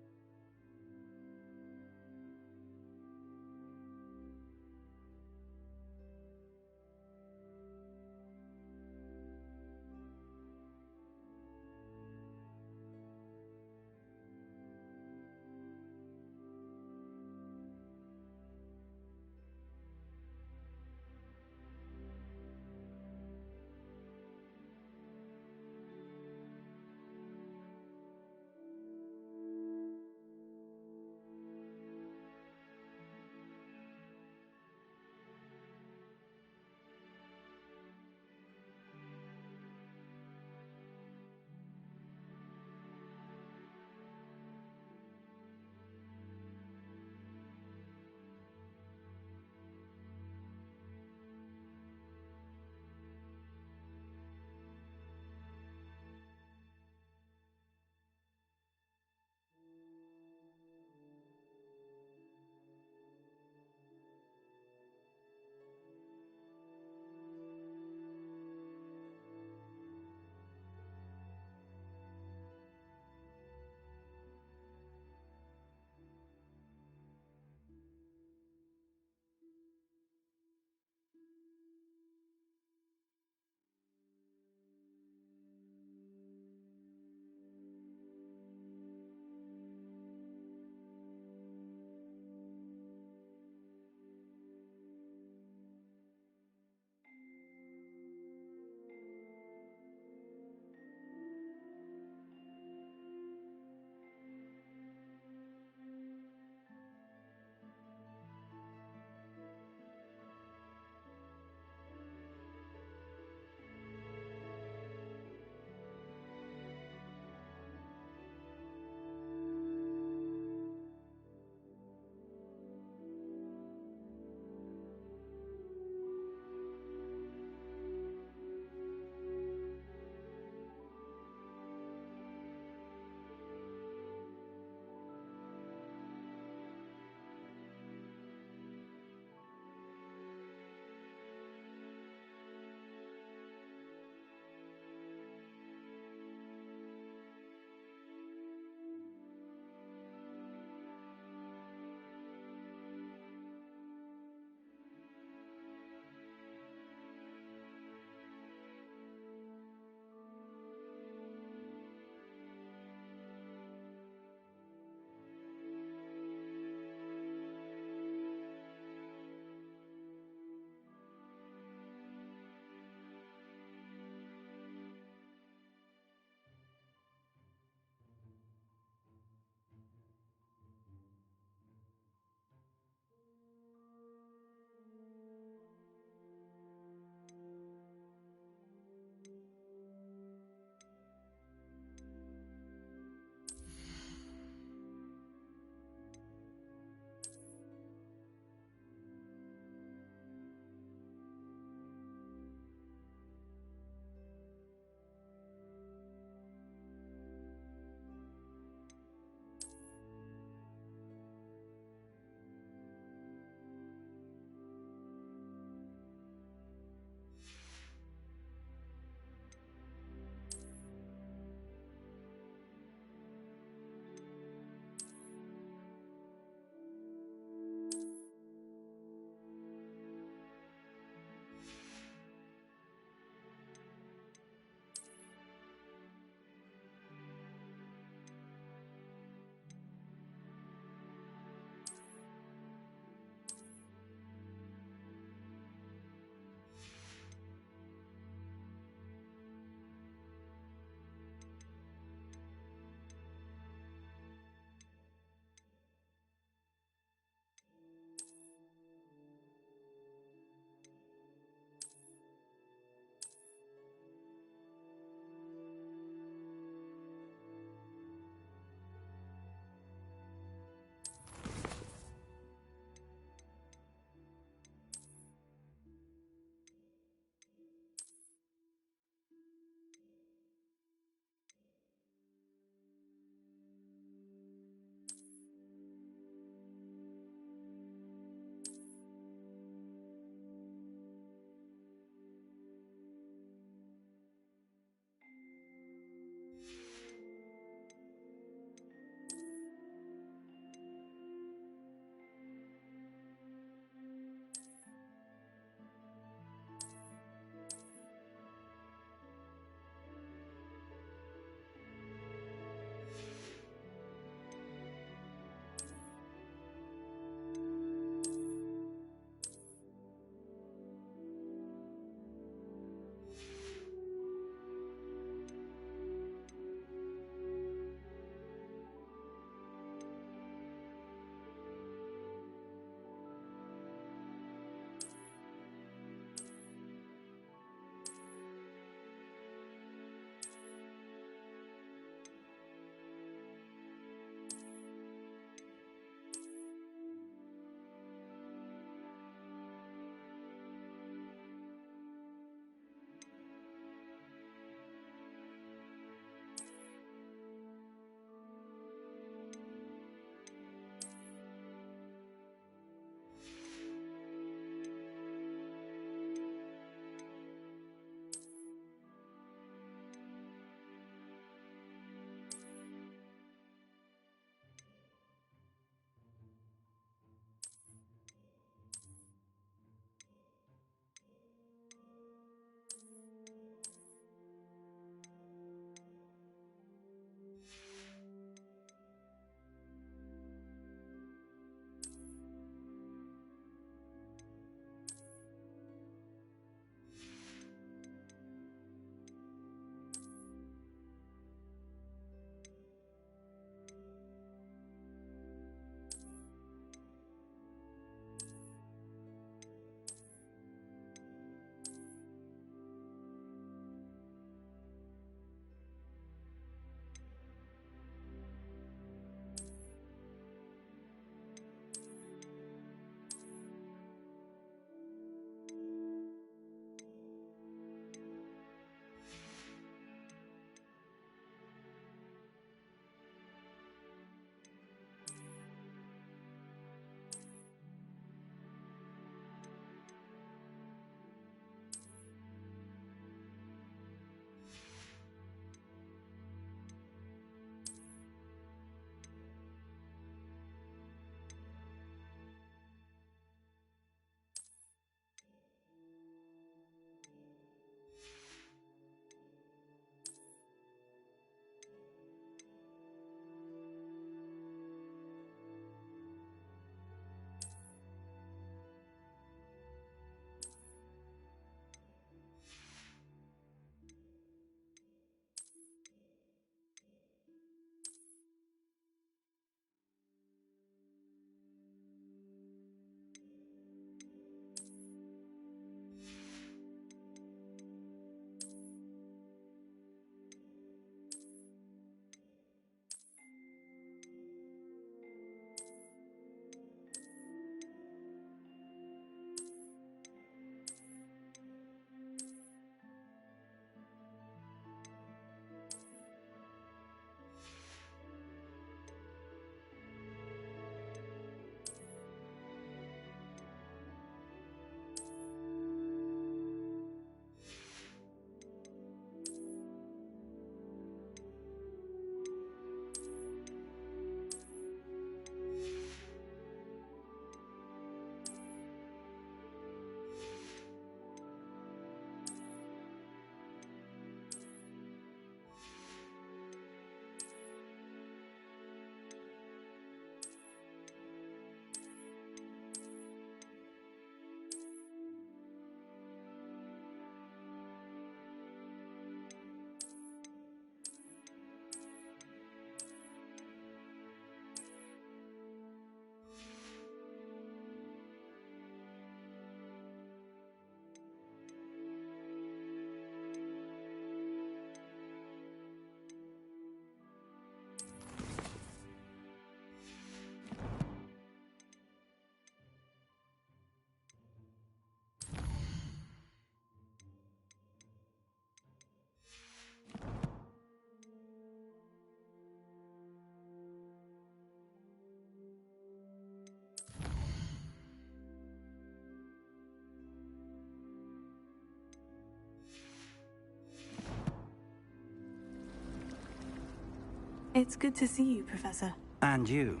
It's good to see you, Professor. And you.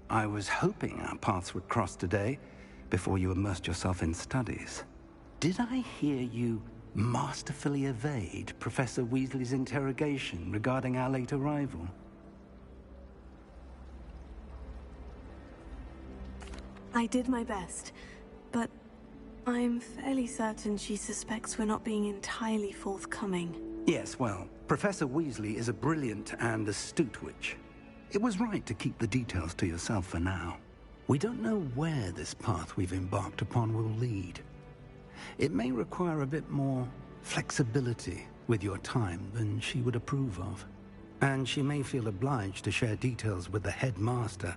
I was hoping our paths would cross today, before you immersed yourself in studies. Did I hear you masterfully evade Professor Weasley's interrogation regarding our late arrival? I did my best, but I'm fairly certain she suspects we're not being entirely forthcoming. Yes, well, Professor Weasley is a brilliant and astute witch. It was right to keep the details to yourself for now. We don't know where this path we've embarked upon will lead. It may require a bit more flexibility with your time than she would approve of. And she may feel obliged to share details with the headmaster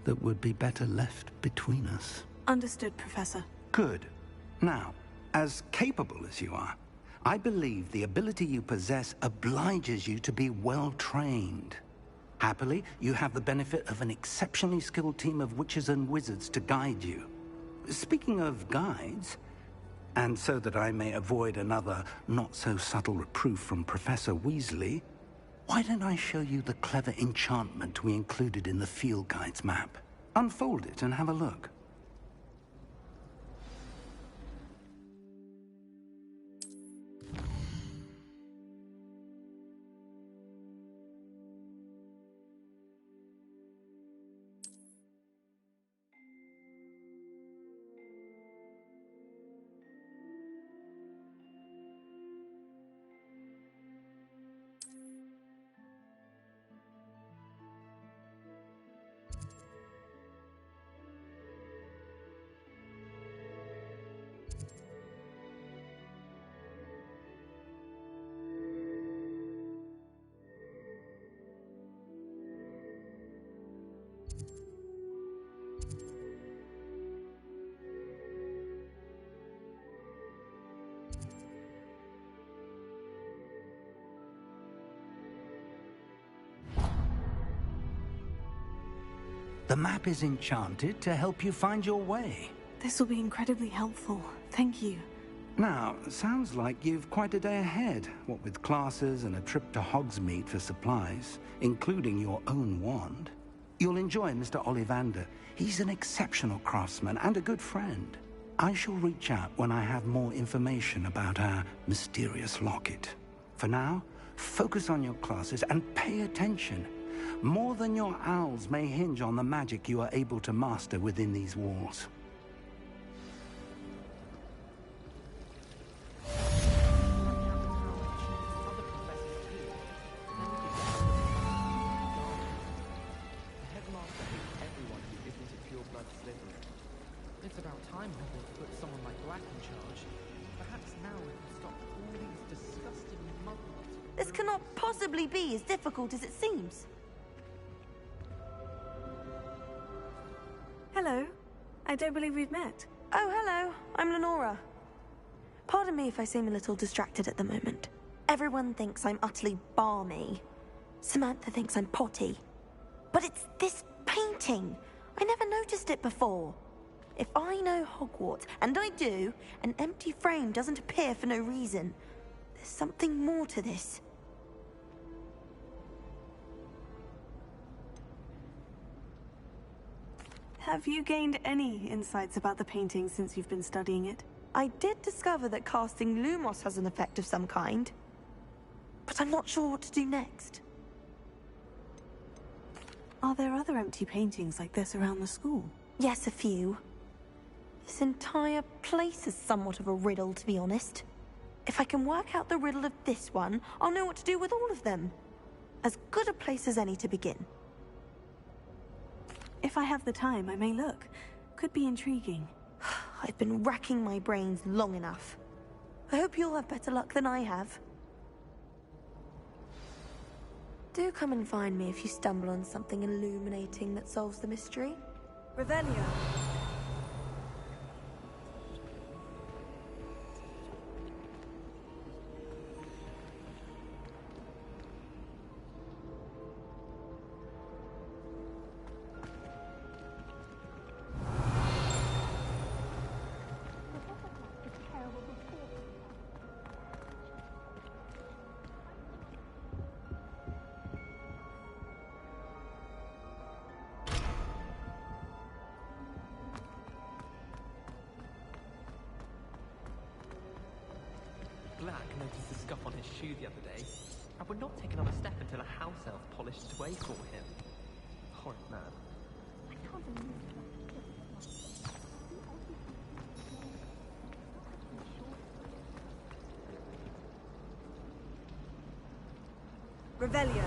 that would be better left between us. Understood, Professor. Good. Now, as capable as you are, I believe the ability you possess obliges you to be well-trained. Happily, you have the benefit of an exceptionally skilled team of witches and wizards to guide you. Speaking of guides, and so that I may avoid another not-so-subtle reproof from Professor Weasley, why don't I show you the clever enchantment we included in the field guide's map? Unfold it and have a look. The map is enchanted to help you find your way. This will be incredibly helpful. Thank you. Now, sounds like you've quite a day ahead, what with classes and a trip to Hogsmeade for supplies, including your own wand. You'll enjoy Mr. Ollivander. He's an exceptional craftsman and a good friend. I shall reach out when I have more information about our mysterious locket. For now, focus on your classes and pay attention. More than your owls may hinge on the magic you are able to master within these walls. It's about time Hogwarts put someone like Black in charge. Perhaps now we can stop all these disgusting muggles. This cannot possibly be as difficult as it seems. Hello. I don't believe we've met. Oh, hello. I'm Lenora. Pardon me if I seem a little distracted at the moment. Everyone thinks I'm utterly balmy. Samantha thinks I'm potty. But it's this painting. I never noticed it before. If I know Hogwarts, and I do, an empty frame doesn't appear for no reason. There's something more to this. Have you gained any insights about the painting since you've been studying it? I did discover that casting Lumos has an effect of some kind. But I'm not sure what to do next. Are there other empty paintings like this around the school? Yes, a few. This entire place is somewhat of a riddle, to be honest. If I can work out the riddle of this one, I'll know what to do with all of them. As good a place as any to begin. If I have the time, I may look. Could be intriguing. I've been racking my brains long enough. I hope you'll have better luck than I have. Do come and find me if you stumble on something illuminating that solves the mystery. Revelio. Glack noticed the scuff on his shoe the other day, and would not take another step until a house elf polished it away for him. Horrid man. I can't believe Revelio.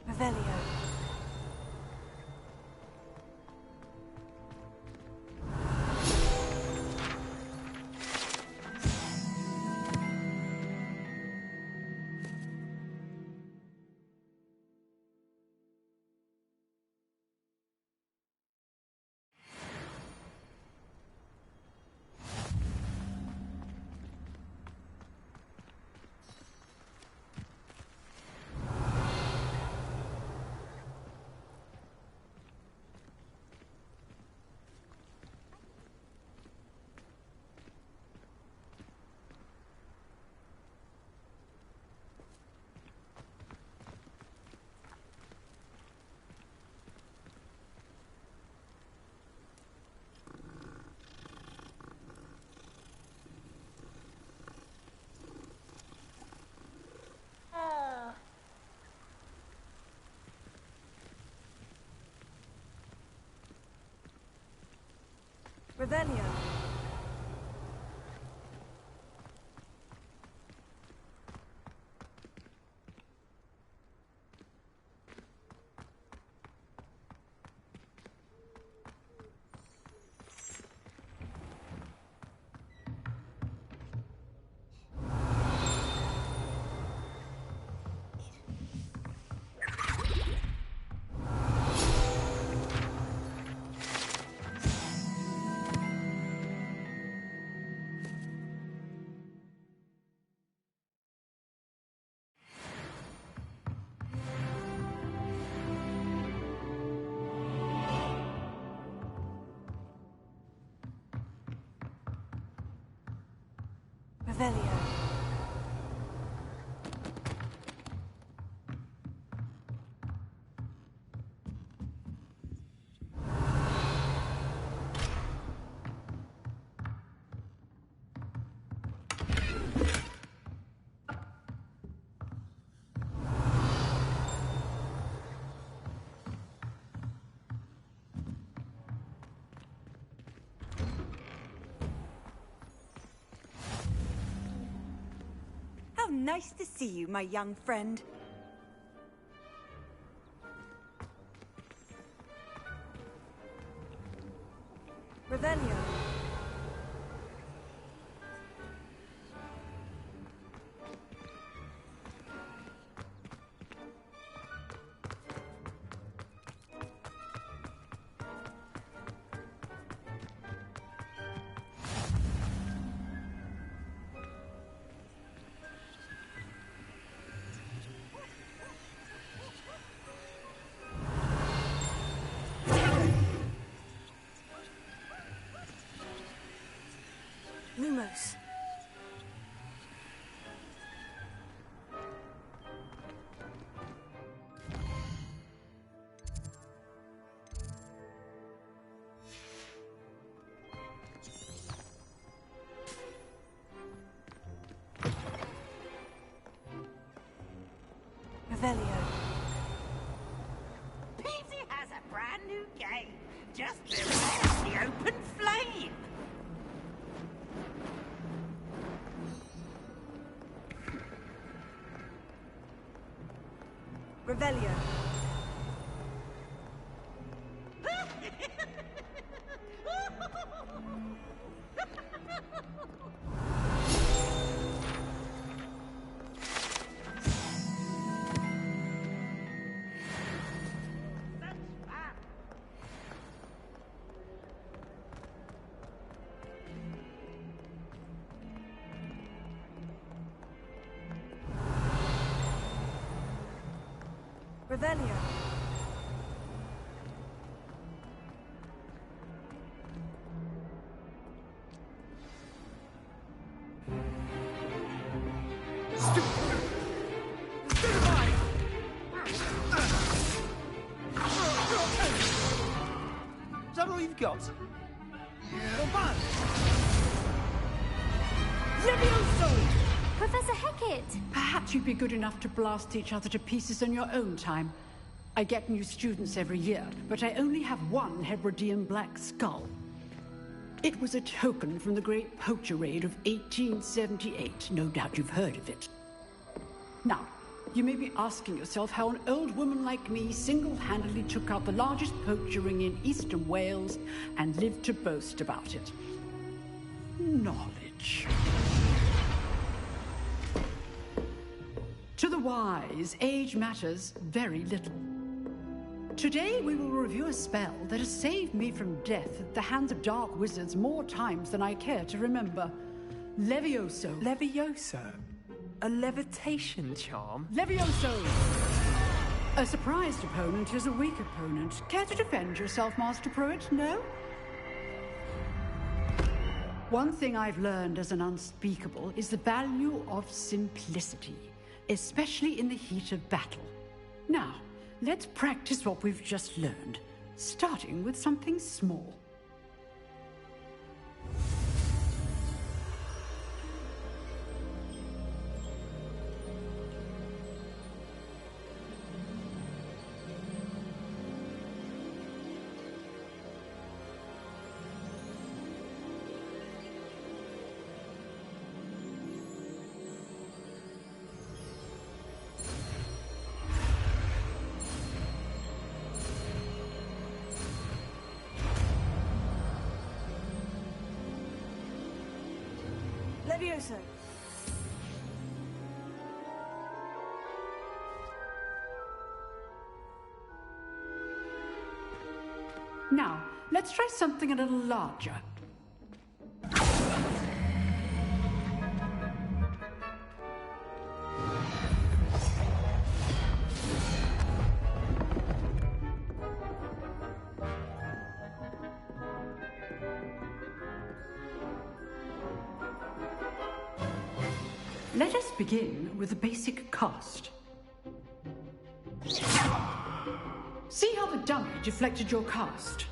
Revelio. Revelio. Revelio. How nice to see you, my young friend. Revelio. Lumos. Revelio. Peasy has a brand new game. Just beware the open flame. Revelio. Revelio. Is that all you've got? Levioso! Professor Hecat! Perhaps you'd be good enough to blast each other to pieces in your own time. I get new students every year, but I only have one Hebridean black skull. It was a token from the Great Poacher Raid of 1878. No doubt you've heard of it. Now, you may be asking yourself how an old woman like me single-handedly took out the largest poacher ring in eastern Wales and lived to boast about it. Knowledge. To the wise, age matters very little. Today we will review a spell that has saved me from death at the hands of dark wizards more times than I care to remember. Levioso. Levioso? A levitation charm? Levioso! A surprised opponent is a weak opponent. Care to defend yourself, Master Pruitt? No? One thing I've learned as an unspeakable is the value of simplicity, especially in the heat of battle. Now, let's practice what we've just learned, starting with something small. Levioso. Now, let's try something a little larger. Let us begin with the basic cast. See how the dummy deflected your cast?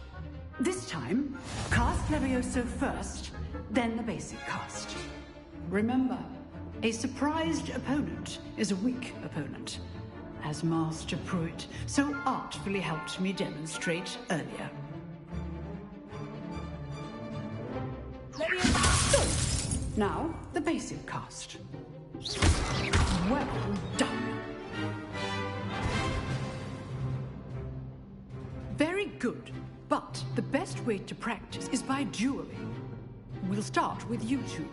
This time, cast Levioso first, then the basic cast. Remember, a surprised opponent is a weak opponent, as Master Pruitt so artfully helped me demonstrate earlier. So, now the basic cast. Well done. Very good, but the best way to practice is by dueling. We'll start with you two.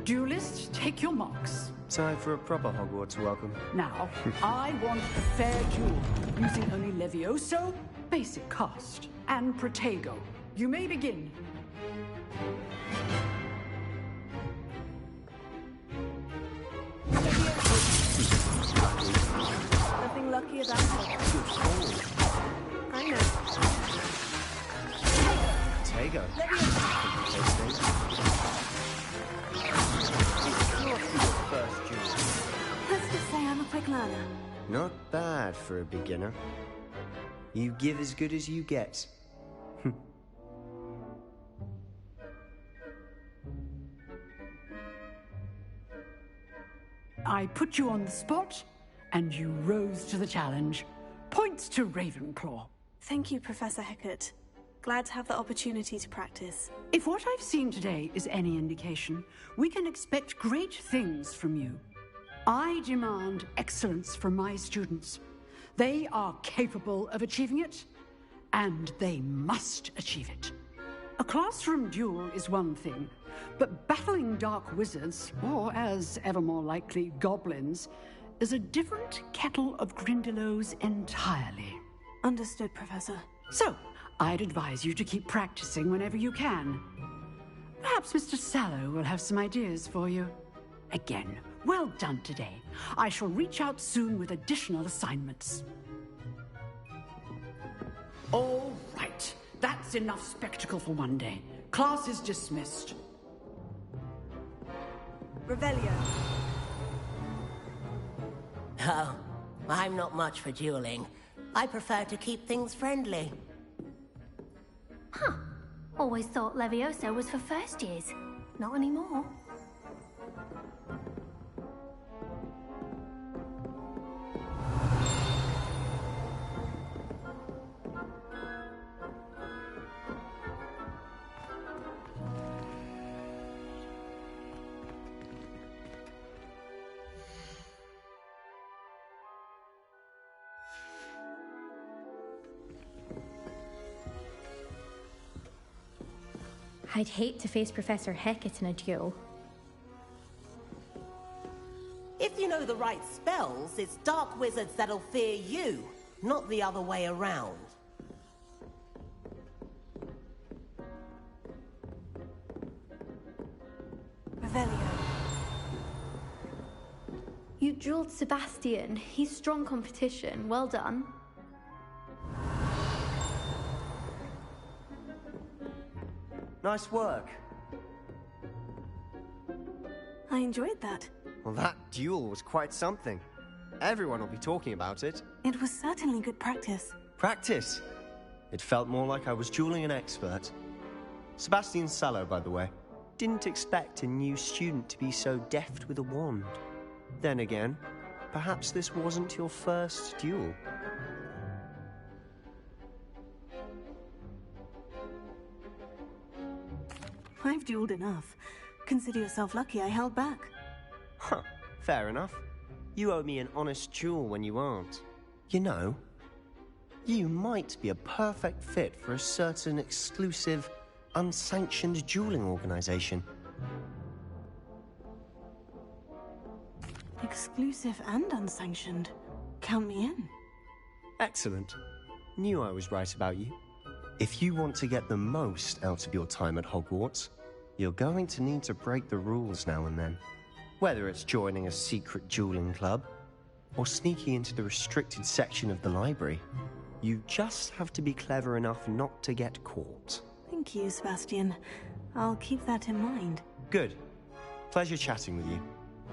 Duelists, take your marks. Time for a proper Hogwarts welcome. Now, I want a fair duel, using only Levioso, basic cast, and Protego. You may begin. Nothing lucky about it. I know. Tego. Let's just say I'm a quick learner. Not bad for a beginner. You give as good as you get. I put you on the spot, and you rose to the challenge. Points to Ravenclaw. Thank you, Professor Hecat. Glad to have the opportunity to practice. If what I've seen today is any indication, we can expect great things from you. I demand excellence from my students. They are capable of achieving it, and they must achieve it. A classroom duel is one thing, but battling dark wizards, or as ever more likely, goblins, is a different kettle of Grindylows entirely. Understood, Professor. So, I'd advise you to keep practicing whenever you can. Perhaps Mr. Sallow will have some ideas for you. Again, well done today. I shall reach out soon with additional assignments. All right. That's enough spectacle for one day. Class is dismissed. Revelio. Oh, I'm not much for dueling. I prefer to keep things friendly. Huh. Always thought Levioso was for first years. Not anymore. I'd hate to face Professor Hecat in a duel. If you know the right spells, it's dark wizards that'll fear you, not the other way around. Revelio. You dueled Sebastian. He's strong competition. Well done. Nice work. I enjoyed that. Well, that duel was quite something. Everyone will be talking about it. It was certainly good practice. Practice? It felt more like I was dueling an expert. Sebastian Sallow, by the way. Didn't expect a new student to be so deft with a wand. Then again, perhaps this wasn't your first duel. I've dueled enough. Consider yourself lucky I held back. Huh, fair enough. You owe me an honest duel when you aren't. You know, you might be a perfect fit for a certain exclusive, unsanctioned dueling organization. Exclusive and unsanctioned. Count me in. Excellent. Knew I was right about you. If you want to get the most out of your time at Hogwarts, you're going to need to break the rules now and then. Whether it's joining a secret dueling club, or sneaking into the restricted section of the library, you just have to be clever enough not to get caught. Thank you, Sebastian. I'll keep that in mind. Good. Pleasure chatting with you.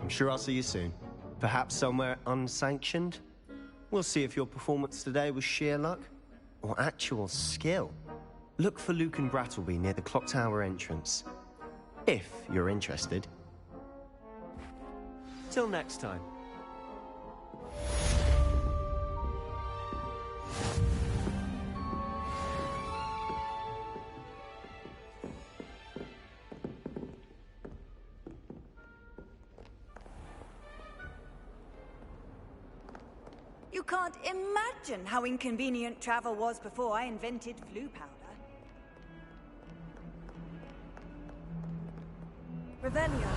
I'm sure I'll see you soon. Perhaps somewhere unsanctioned? We'll see if your performance today was sheer luck or actual skill. Look for Luke and Brattleby near the clock tower entrance, if you're interested. Till next time. You can't imagine how inconvenient travel was before I invented flu powder. Revelio.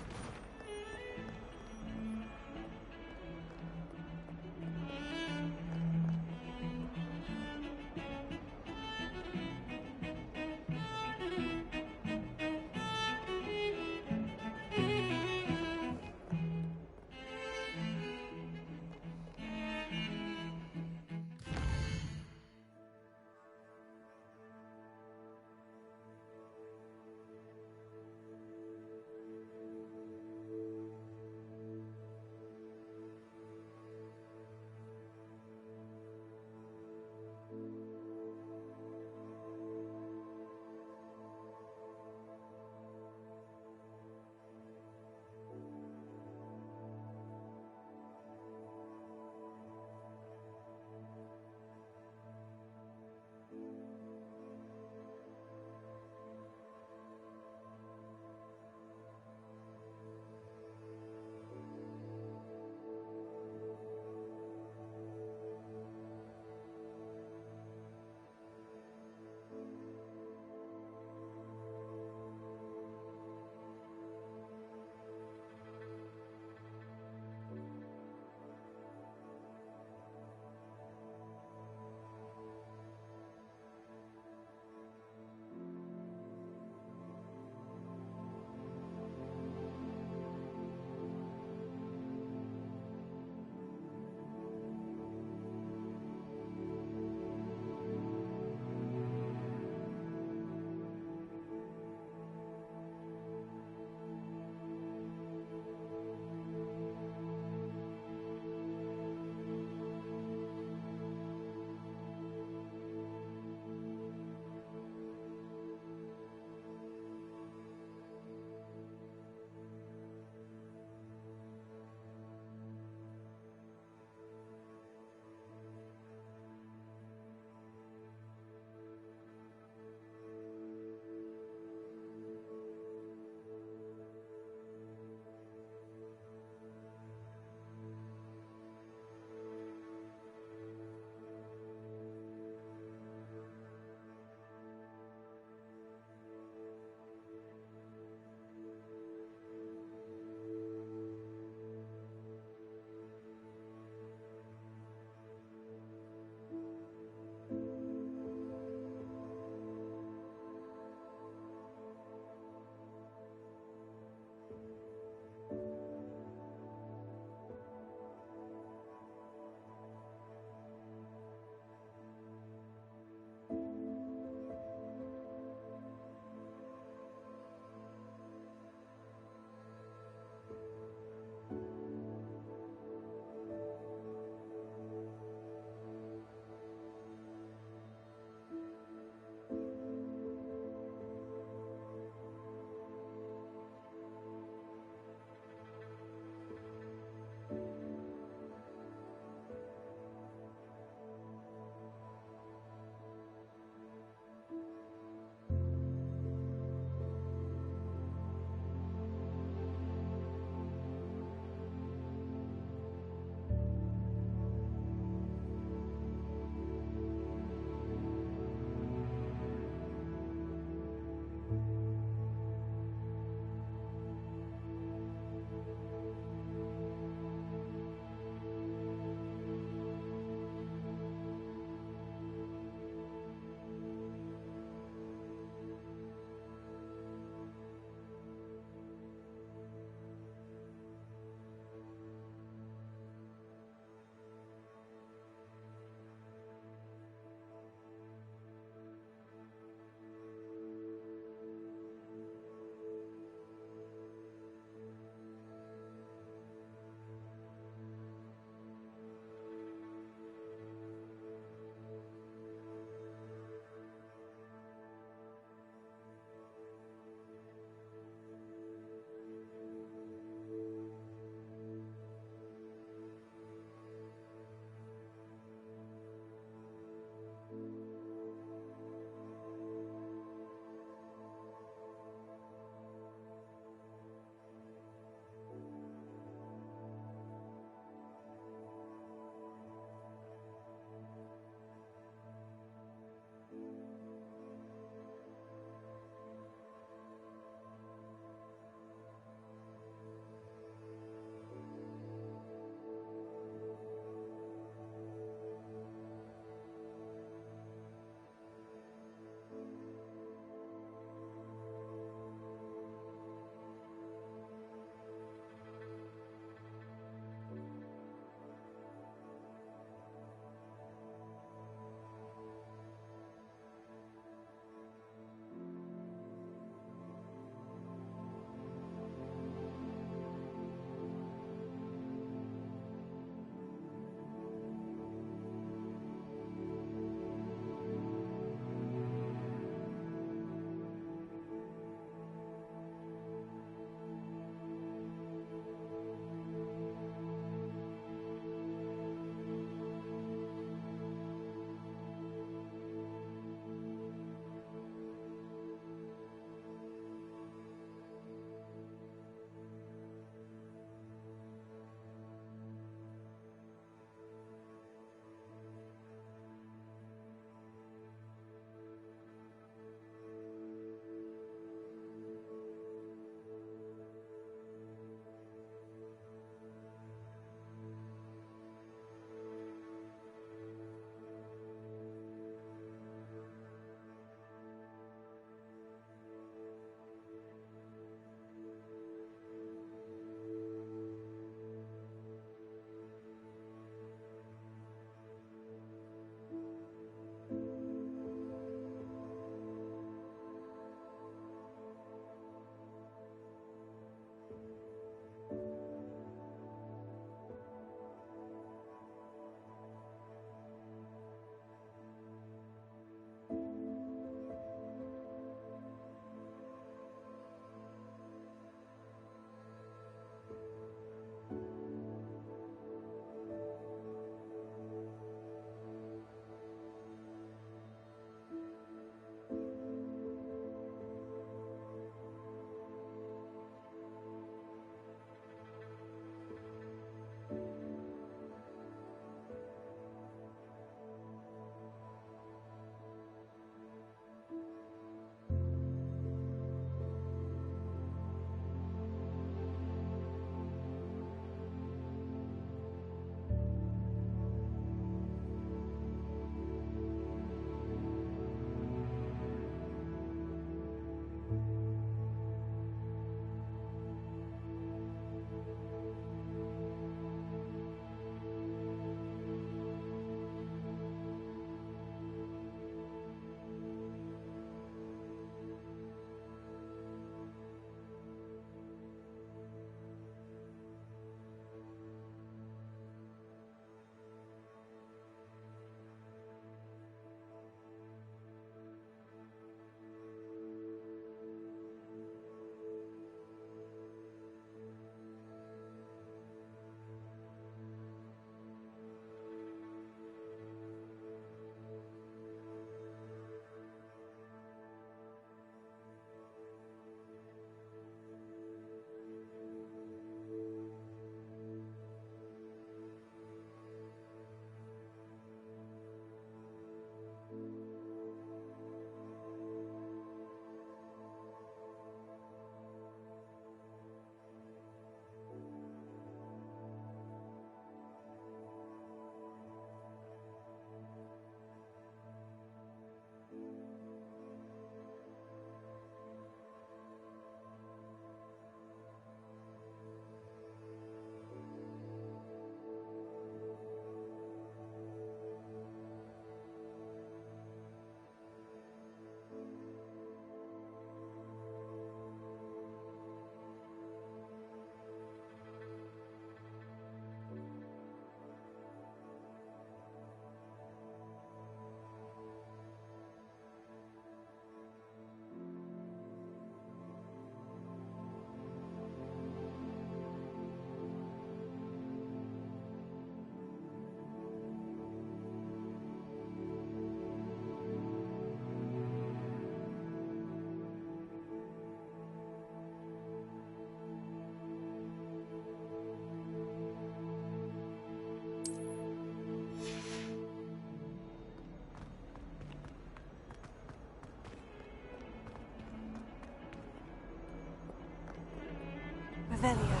Revelio.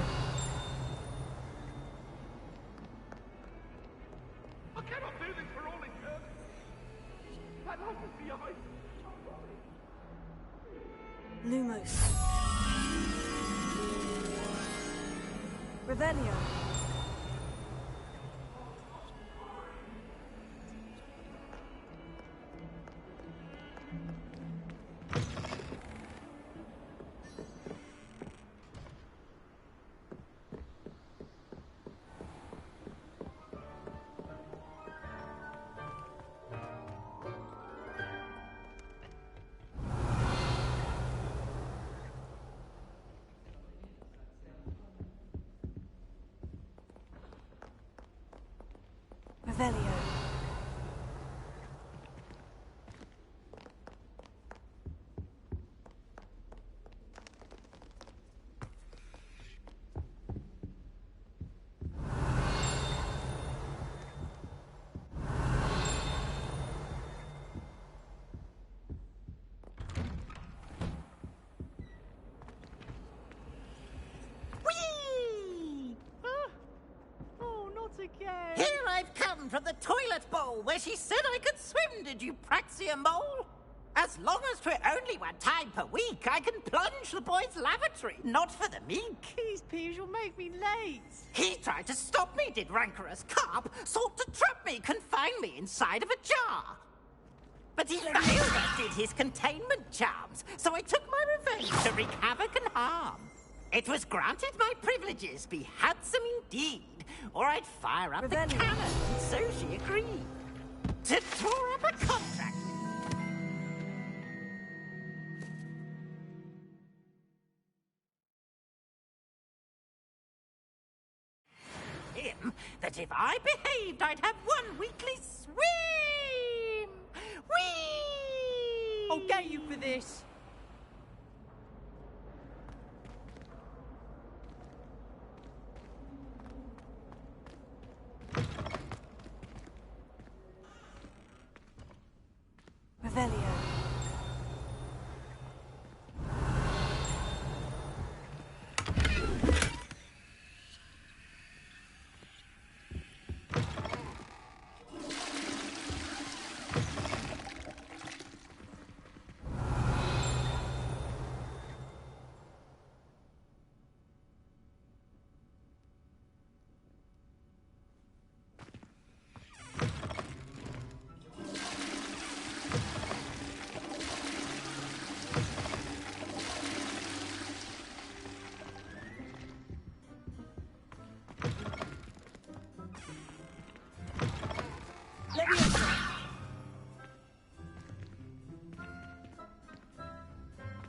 I cannot do this for all eternity. That light is behind. Lumos. Revelio. Revelio. Whee! Oh, not again. Here I've come from the toilet bowl where she said I could swim, did you praxia mole? As long as 'twere only one time per week, I can plunge the boy's lavatory, not for the meek. Please, Piers, you'll make me late. He tried to stop me, did rancorous carp, sought to trap me, confine me inside of a jar. But he failed as did his containment charms, so I took my revenge to wreak havoc and harm. It was granted my privileges be handsome indeed, or I'd fire up the cannon, and so she agreed. To draw up a contract. Him that if I behaved, I'd have one weekly swim. Whee! I'll get you for this. Revelio.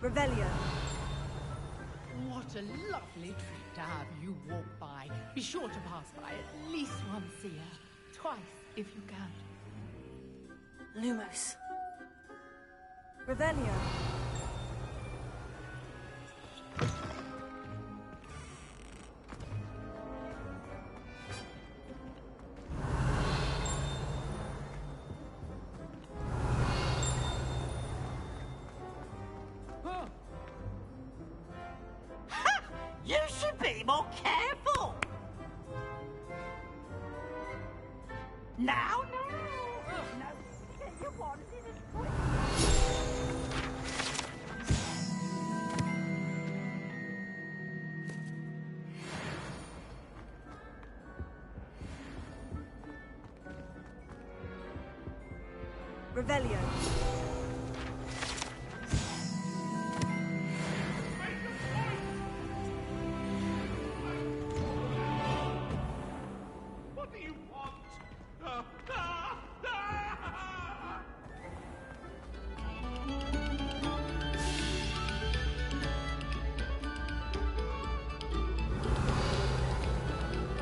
Revelio. What a lovely treat to have you walk by. Be sure to pass by at least once a year. Twice, if you can. Lumos. Revelio. You should be more careful. Now, no. No, get your wand in as quick. Revelio. What do you want?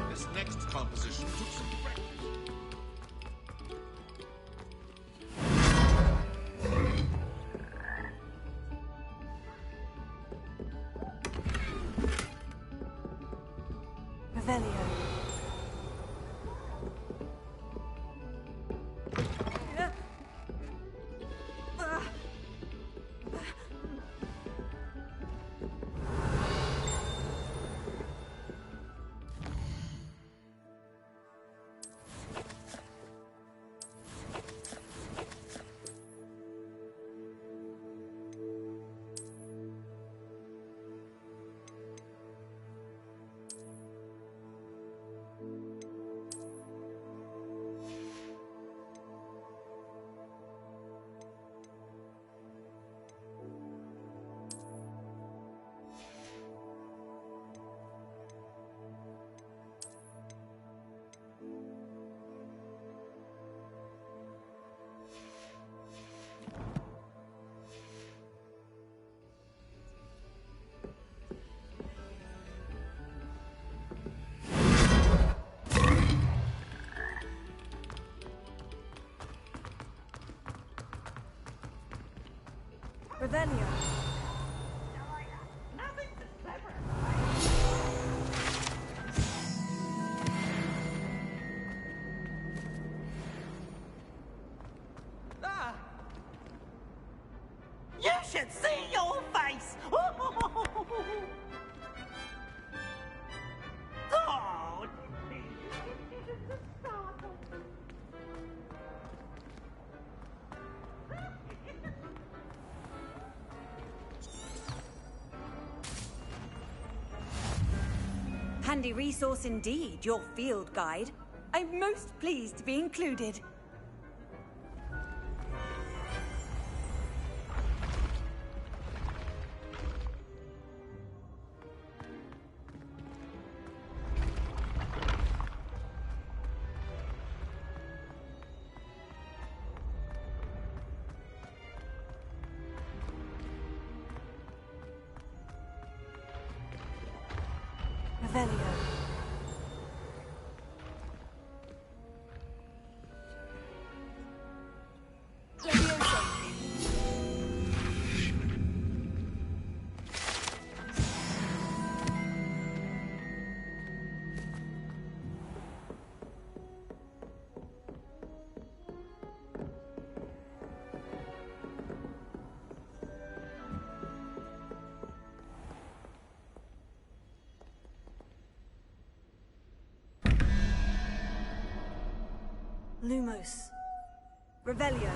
This next composition took some practice. Revelio. Nothing's as clever as Ah! You should see your face! Oh! Handy resource indeed, your field guide. I'm most pleased to be included. Revelio. Lumos. Revelio.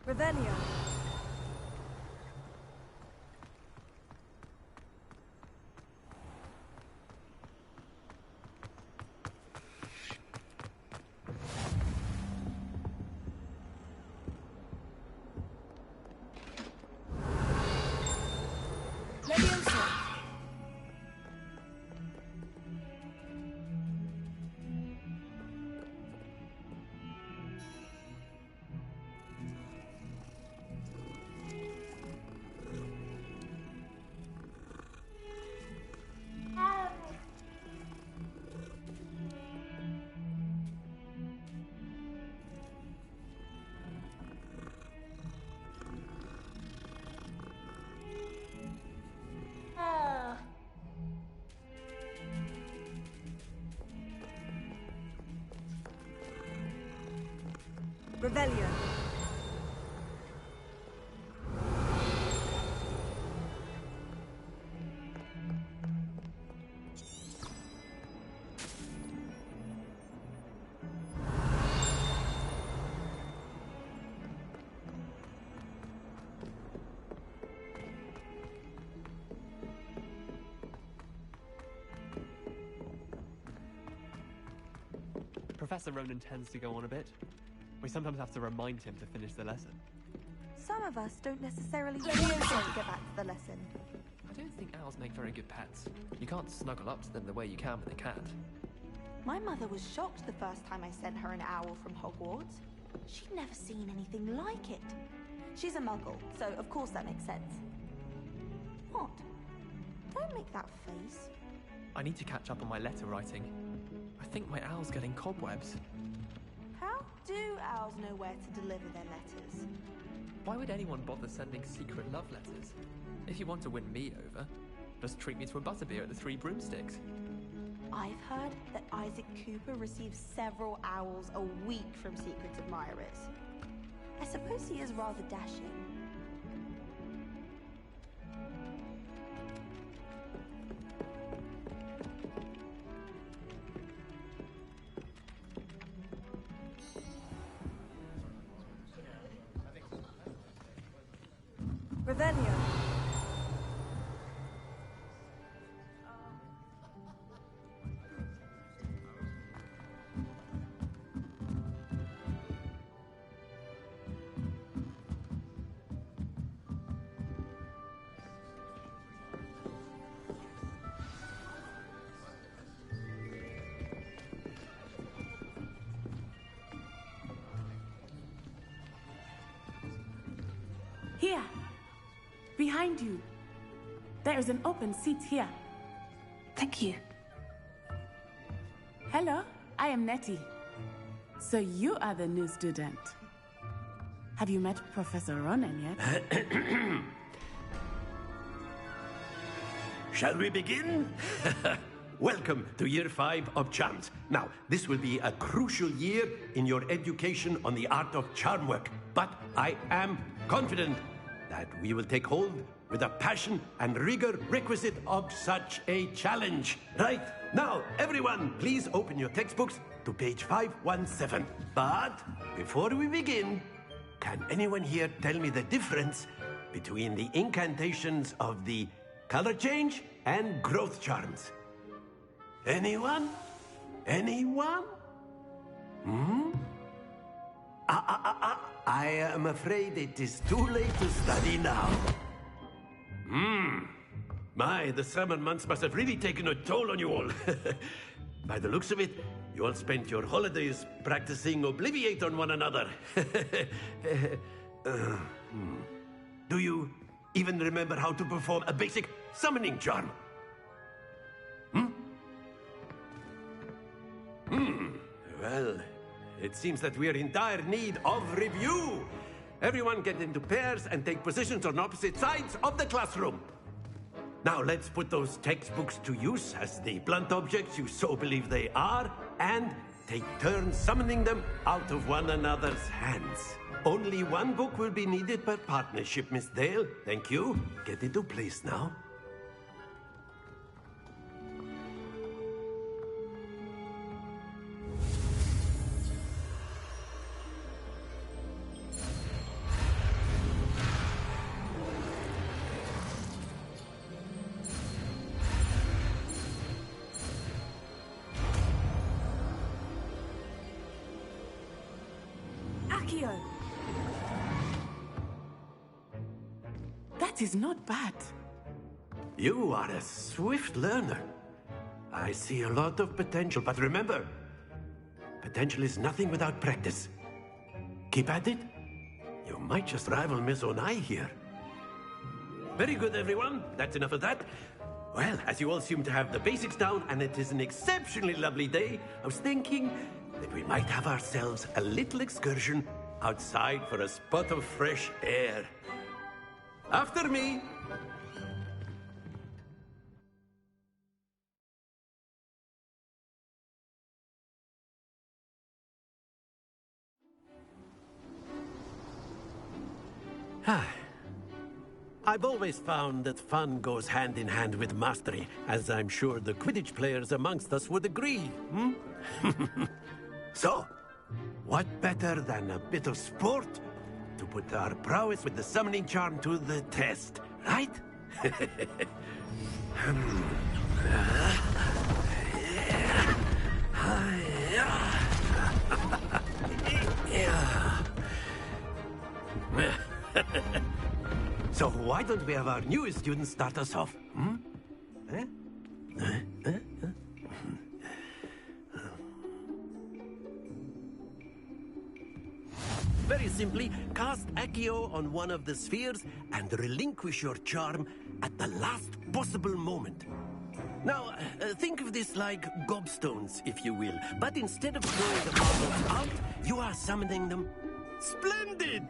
Revelio. Levioso. Revelio. Professor Ronan tends to go on a bit. We sometimes have to remind him to finish the lesson. Some of us don't necessarily want to get back to the lesson. I don't think owls make very good pets. You can't snuggle up to them the way you can with a cat. My mother was shocked the first time I sent her an owl from Hogwarts. She'd never seen anything like it. She's a muggle, so of course that makes sense. What? Don't make that face. I need to catch up on my letter writing. I think my owl's getting cobwebs. How do owls know where to deliver their letters? Why would anyone bother sending secret love letters? If you want to win me over, just treat me to a butterbeer at the Three Broomsticks. I've heard that Isaac Cooper receives several owls a week from secret admirers. I suppose he is rather dashing. Revelio. Here. Behind you. There is an open seat here. Thank you. Hello, I am Nettie. So you are the new student. Have you met Professor Ronan yet? Shall we begin? Welcome to Year 5 of Charms. Now, this will be a crucial year in your education on the art of charm work. But I am confident that we will take hold with the passion and rigor requisite of such a challenge. Right, now, everyone, please open your textbooks to page 517. But before we begin, can anyone here tell me the difference between the incantations of the color change and growth charms? Anyone? Anyone? I am afraid it is too late to study now. My, the summer months must have really taken a toll on you all. By the looks of it, you all spent your holidays practicing Obliviate on one another. Do you even remember how to perform a basic summoning charm? Well, it seems that we are in dire need of review. Everyone get into pairs and take positions on opposite sides of the classroom. Now let's put those textbooks to use as the blunt objects you so believe they are, and take turns summoning them out of one another's hands. Only one book will be needed per partnership, Miss Dale. Thank you. Get into place now. That is not bad. You are a swift learner. I see a lot of potential, but remember, potential is nothing without practice. Keep at it. You might just rival Miss Onai here. Very good, everyone. That's enough of that. Well, as you all seem to have the basics down, and it is an exceptionally lovely day, I was thinking that we might have ourselves a little excursion outside for a spot of fresh air. After me. I've always found that fun goes hand in hand with mastery, as I'm sure the Quidditch players amongst us would agree. So, what better than a bit of sport to put our prowess with the summoning charm to the test, right? So why don't we have our newest student start us off? Very simply, cast Accio on one of the spheres and relinquish your charm at the last possible moment. Now, think of this like gobstones, if you will. But instead of throwing the marbles out, you are summoning them. Splendid!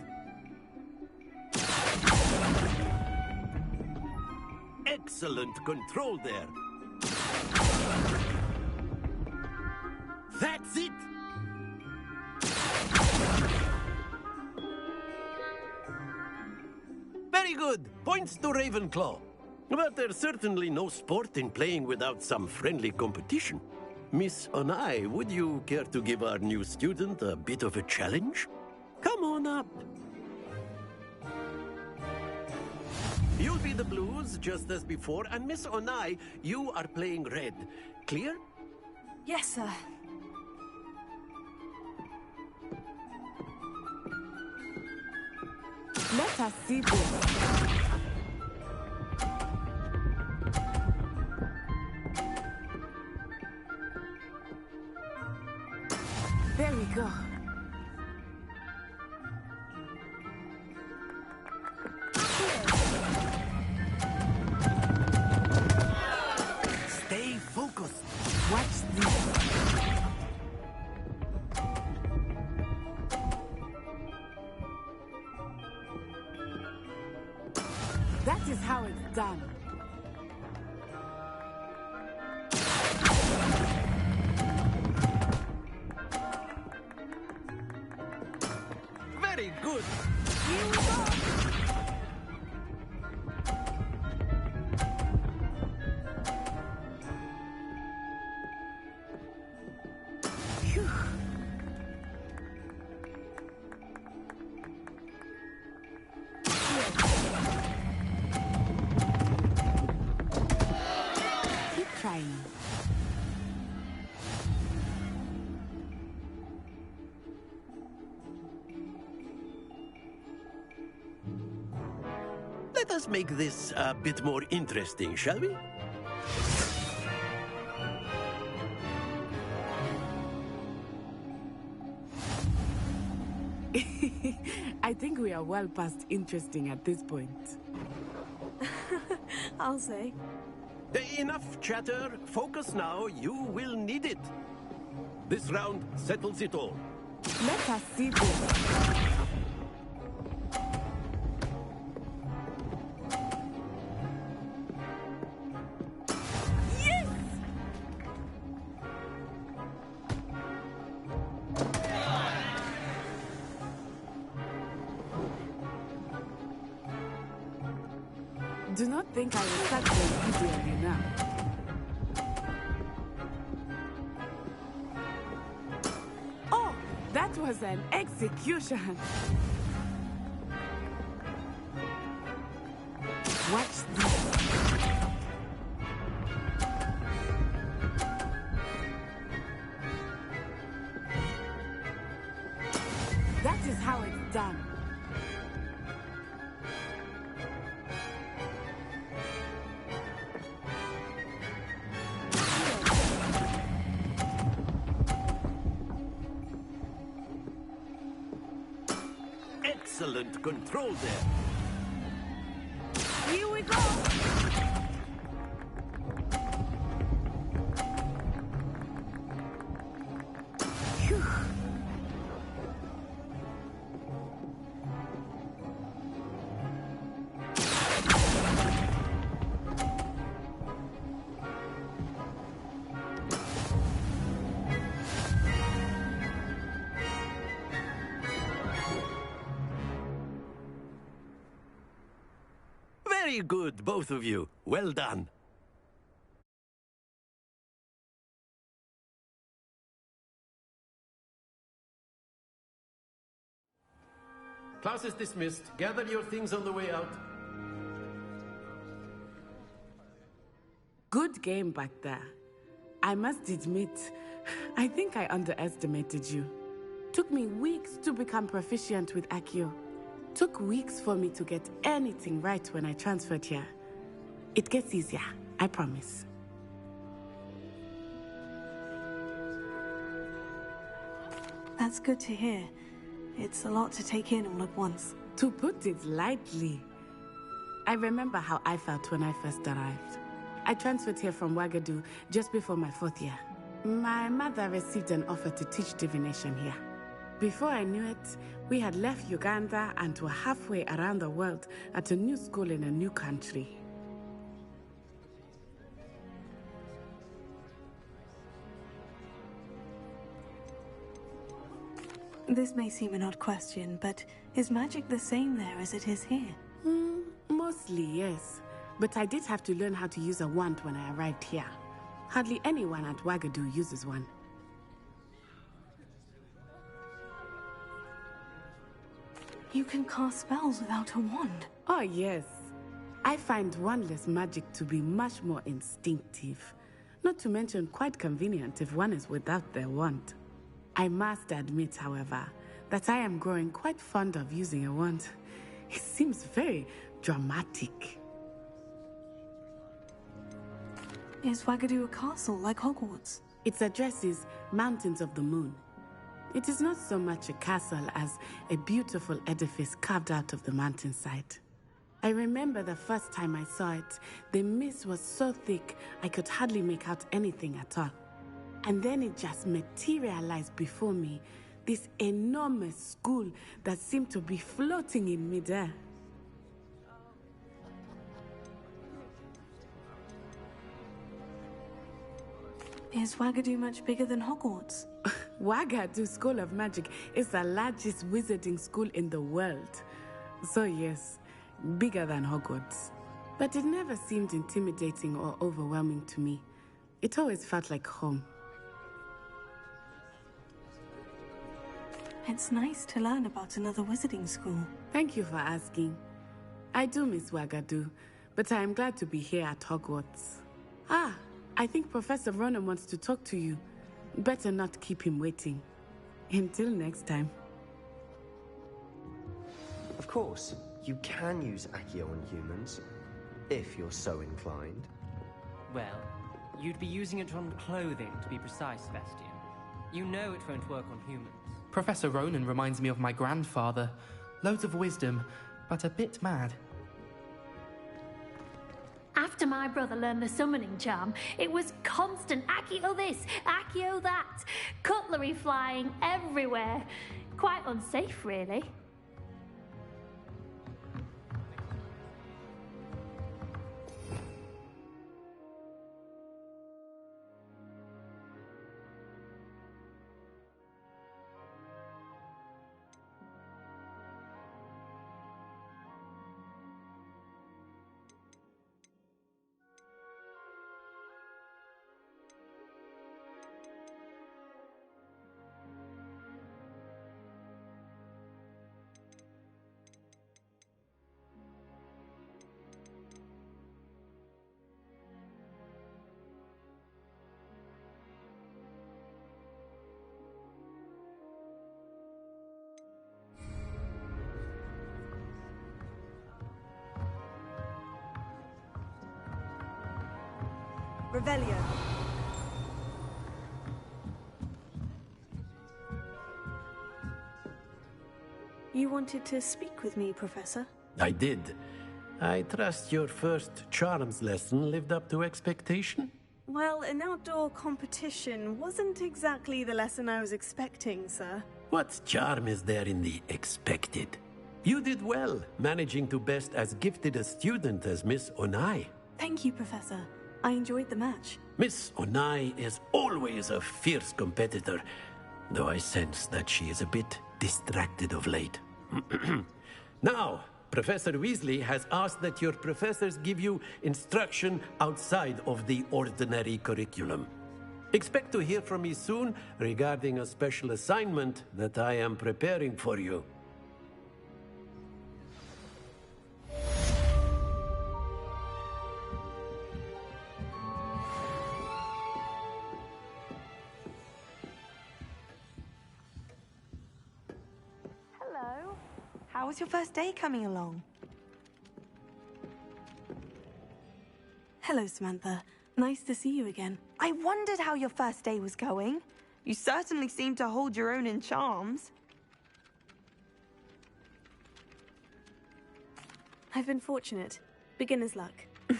Excellent control there. That's it! Very good. Points to Ravenclaw. But there's certainly no sport in playing without some friendly competition. Miss Onai, would you care to give our new student a bit of a challenge? Come on up. You'll be the blues, just as before, and Miss Onai, you are playing red. Clear? Yes, sir. Let us see this. There we go. Stay focused. Watch this. That is how it's done. Very good. Here we go. Phew. Keep trying. Let us make this a bit more interesting, shall we? I think we are well past interesting at this point. I'll say. Enough chatter. Focus now. You will need it. This round settles it all. Let us see this. Yes! Do not think I will start going easy on you now. Oh, that was an execution. Watch this. That is how it's done. Excellent control there. Here we go. Phew. Very good, both of you. Well done. Class is dismissed. Gather your things on the way out. Good game back there. I must admit, I think I underestimated you. Took me weeks to become proficient with Accio. Took weeks for me to get anything right when I transferred here. It gets easier, I promise. That's good to hear. It's a lot to take in all at once. To put it lightly, I remember how I felt when I first arrived. I transferred here from Wagadu just before my 4th year. My mother received an offer to teach divination here. Before I knew it, we had left Uganda and were halfway around the world at a new school in a new country. This may seem an odd question, but is magic the same there as it is here? Mostly, yes. But I did have to learn how to use a wand when I arrived here. Hardly anyone at Wagadu uses one. You can cast spells without a wand? Oh, yes. I find wandless magic to be much more instinctive. Not to mention quite convenient if one is without their wand. I must admit, however, that I am growing quite fond of using a wand. It seems very dramatic. Is Wagadu a castle like Hogwarts? Its address is Mountains of the Moon. It is not so much a castle as a beautiful edifice carved out of the mountainside. I remember the first time I saw it, the mist was so thick I could hardly make out anything at all. And then it just materialized before me, this enormous school that seemed to be floating in midair. Is Wagadu much bigger than Hogwarts? Wagadu School of Magic is the largest wizarding school in the world. So yes, bigger than Hogwarts. But it never seemed intimidating or overwhelming to me. It always felt like home. It's nice to learn about another wizarding school. Thank you for asking. I do miss Wagadu, but I am glad to be here at Hogwarts. I think Professor Ronan wants to talk to you. Better not keep him waiting. Until next time. Of course, you can use Accio on humans, if you're so inclined. Well, you'd be using it on clothing, to be precise, Sebastian. You know it won't work on humans. Professor Ronan reminds me of my grandfather. Loads of wisdom, but a bit mad. After my brother learned the summoning charm, it was constant Accio this, Accio that. Cutlery flying everywhere. Quite unsafe, really. Revelio. You wanted to speak with me, Professor? I did. I trust your first charms lesson lived up to expectation? Well, an outdoor competition wasn't exactly the lesson I was expecting, sir. What charm is there in the expected? You did well, managing to best as gifted a student as Miss Onai. Thank you, Professor. I enjoyed the match. Miss Onai is always a fierce competitor, though I sense that she is a bit distracted of late. Now, Professor Weasley has asked that your professors give you instruction outside of the ordinary curriculum. Expect to hear from me soon regarding a special assignment that I am preparing for you. Hello. How was your first day coming along? Hello, Samantha. Nice to see you again. I wondered how your first day was going. You certainly seem to hold your own in charms. I've been fortunate. Beginner's luck.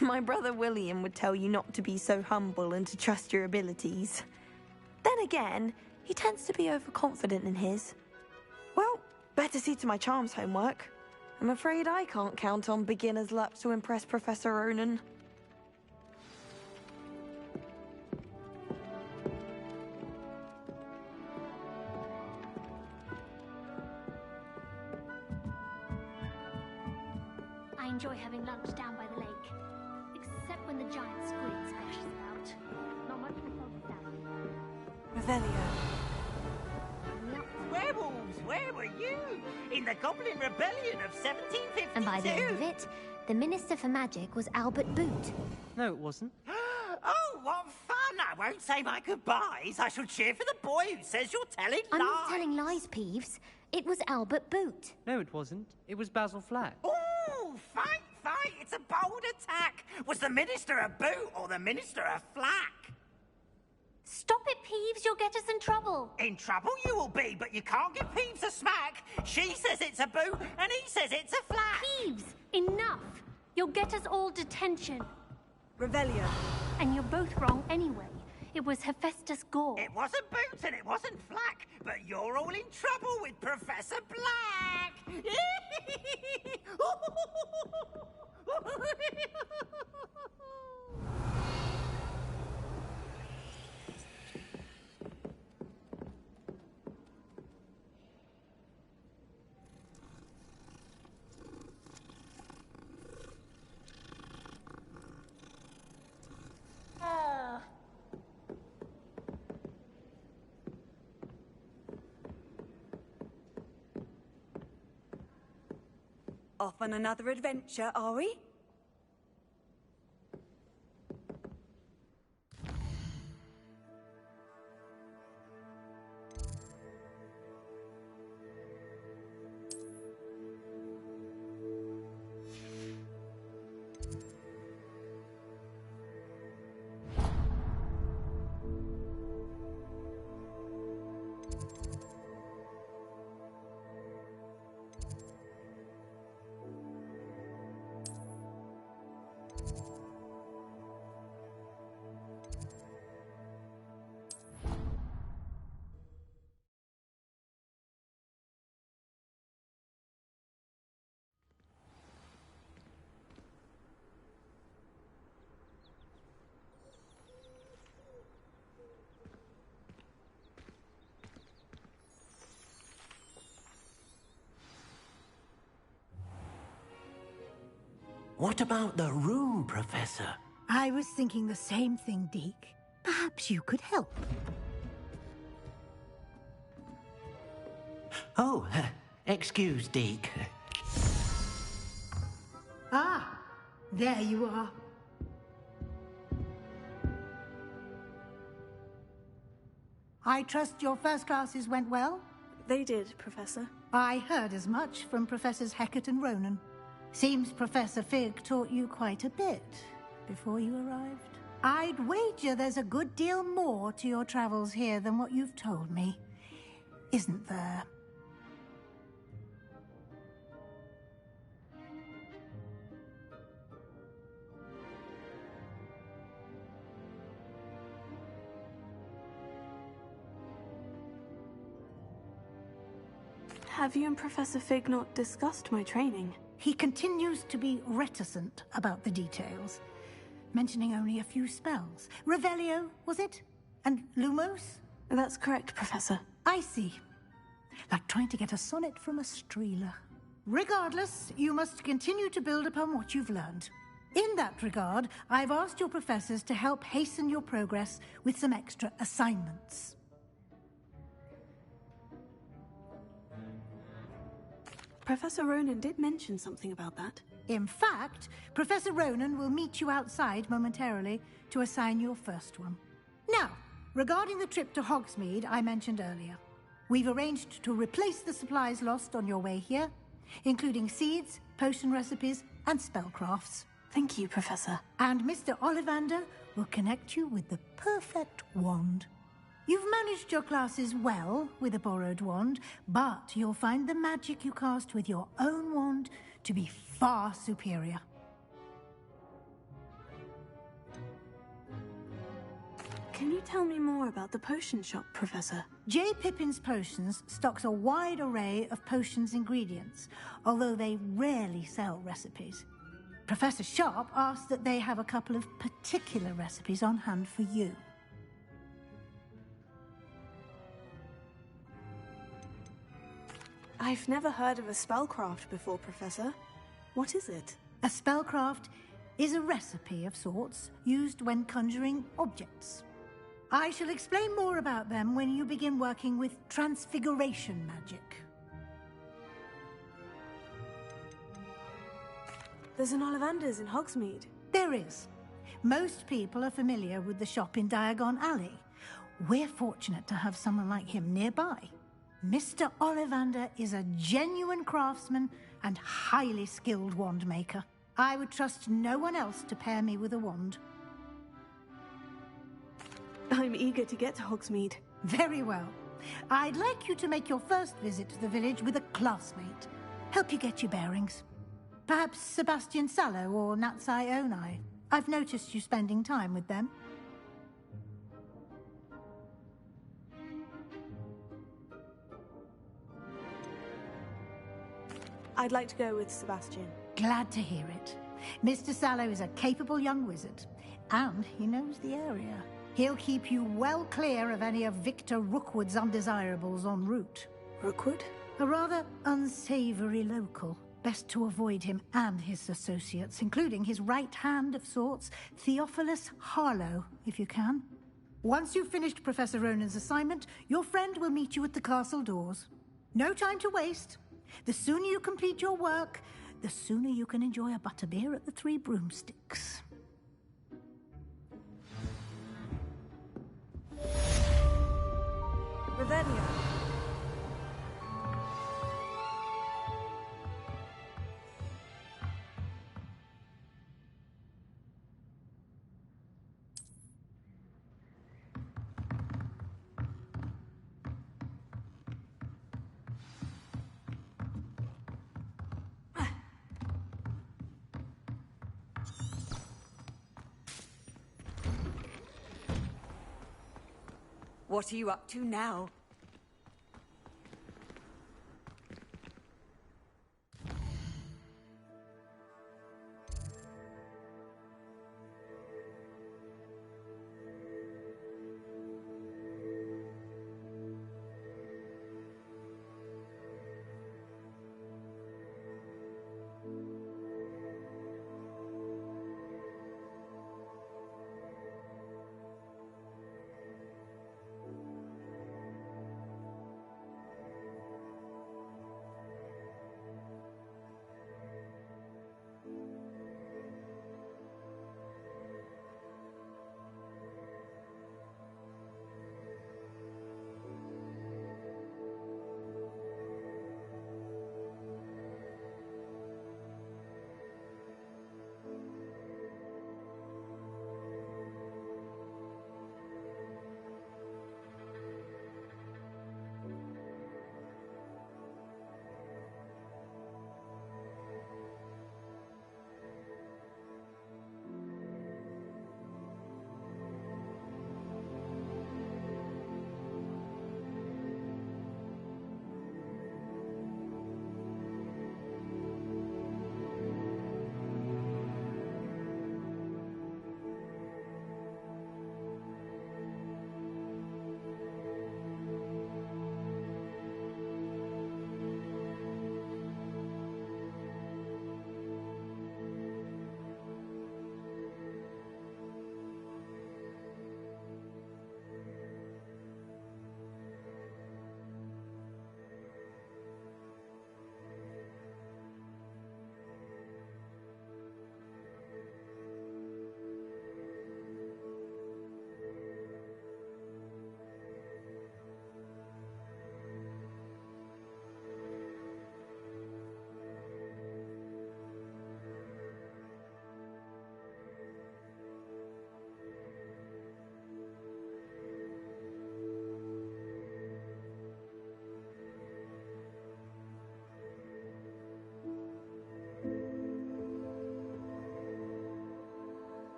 My brother William would tell you not to be so humble and to trust your abilities. Then again, he tends to be overconfident in his. Well, better see to my charms homework. I'm afraid I can't count on beginner's luck to impress Professor Ronan. I enjoy having lunch down by the lake. Except when the giant squid splashes about. Not much for focus down. Revelio. Werewolves, where were you? In the Goblin Rebellion of 1752. And by the end of it, the Minister for Magic was Albert Boot. No, it wasn't. Oh, what fun! I won't say my goodbyes. I shall cheer for the boy who says you're telling I'm lies. not telling lies, Peeves. It was Albert Boot. No, it wasn't. It was Basil Flack. Oh, fight, fight! It's a bold attack. Was the Minister a boot or the Minister a flack? Stop it, Peeves. You'll get us in trouble. In trouble you will be, but you can't give Peeves a smack. She says it's a boot, and he says it's a flack. Peeves, enough. You'll get us all detention. Revelio. And you're both wrong anyway. It was Hephaestus Gore. It wasn't Boots and it wasn't Flack, but you're all in trouble with Professor Black! Off on another adventure, are we? What about the room, Professor? I was thinking the same thing, Deke. Perhaps you could help. Oh, excuse, Deke. Ah, there you are. I trust your first classes went well? They did, Professor. I heard as much from Professors Hecat and Ronan. Seems Professor Fig taught you quite a bit before you arrived. I'd wager there's a good deal more to your travels here than what you've told me. Isn't there? Have you and Professor Fig not discussed my training? He continues to be reticent about the details, mentioning only a few spells. Revelio, was it? And Lumos? That's correct, Professor. I see. Like trying to get a sonnet from a streeler. Regardless, you must continue to build upon what you've learned. In that regard, I've asked your professors to help hasten your progress with some extra assignments. Professor Ronan did mention something about that. In fact, Professor Ronan will meet you outside momentarily to assign your first one. Now, regarding the trip to Hogsmeade I mentioned earlier, we've arranged to replace the supplies lost on your way here, including seeds, potion recipes, and spellcrafts. Thank you, Professor. And Mr. Ollivander will connect you with the perfect wand. You've managed your classes well with a borrowed wand, but you'll find the magic you cast with your own wand to be far superior. Can you tell me more about the potion shop, Professor? J. Pippin's Potions stocks a wide array of potions ingredients, although they rarely sell recipes. Professor Sharp asked that they have a couple of particular recipes on hand for you. I've never heard of a spellcraft before, Professor. What is it? A spellcraft is a recipe of sorts used when conjuring objects. I shall explain more about them when you begin working with transfiguration magic. There's an Ollivander's in Hogsmeade. There is. Most people are familiar with the shop in Diagon Alley. We're fortunate to have someone like him nearby. Mr. Ollivander is a genuine craftsman and highly skilled wand maker. I would trust no one else to pair me with a wand. I'm eager to get to Hogsmeade. Very well. I'd like you to make your first visit to the village with a classmate. Help you get your bearings. Perhaps Sebastian Sallow or Natsai Onai. I've noticed you spending time with them. I'd like to go with Sebastian. Glad to hear it. Mr. Sallow is a capable young wizard, and he knows the area. He'll keep you well clear of any of Victor Rookwood's undesirables en route. Rookwood? A rather unsavory local. Best to avoid him and his associates, including his right hand of sorts, Theophilus Harlow, if you can. Once you've finished Professor Ronan's assignment, your friend will meet you at the castle doors. No time to waste. The sooner you complete your work, the sooner you can enjoy a butterbeer at the Three Broomsticks. Revelio. What are you up to now?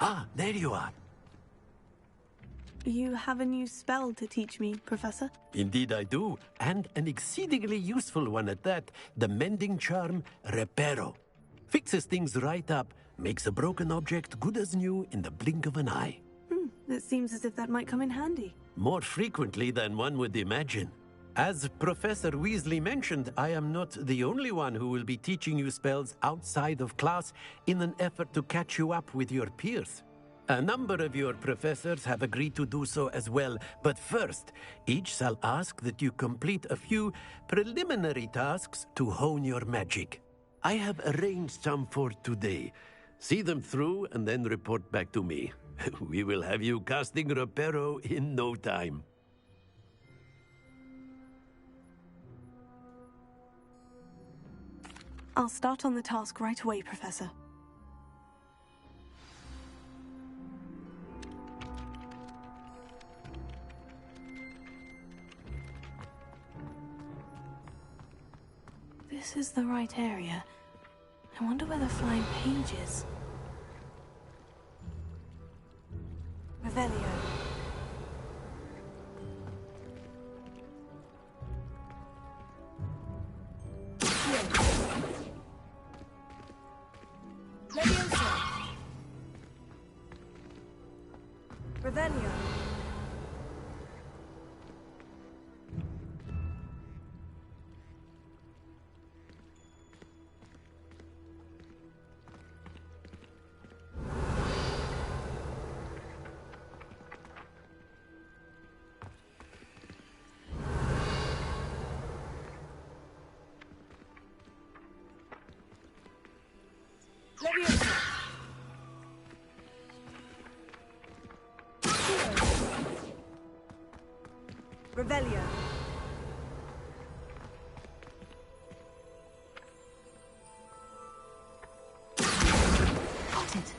Ah, there you are. You have a new spell to teach me, Professor? Indeed I do, and an exceedingly useful one at that. The mending charm, Reparo. Fixes things right up, makes a broken object good as new in the blink of an eye. It seems as if that might come in handy. More frequently than one would imagine. As Professor Weasley mentioned, I am not the only one who will be teaching you spells outside of class in an effort to catch you up with your peers. A number of your professors have agreed to do so as well, but first, each shall ask that you complete a few preliminary tasks to hone your magic. I have arranged some for today. See them through and then report back to me. We will have you casting Reparo in no time. I'll start on the task right away, Professor. This is the right area. I wonder where the flying page is. Revelio. Leviosa. Revelio. Leviosa. Revelio. Got it.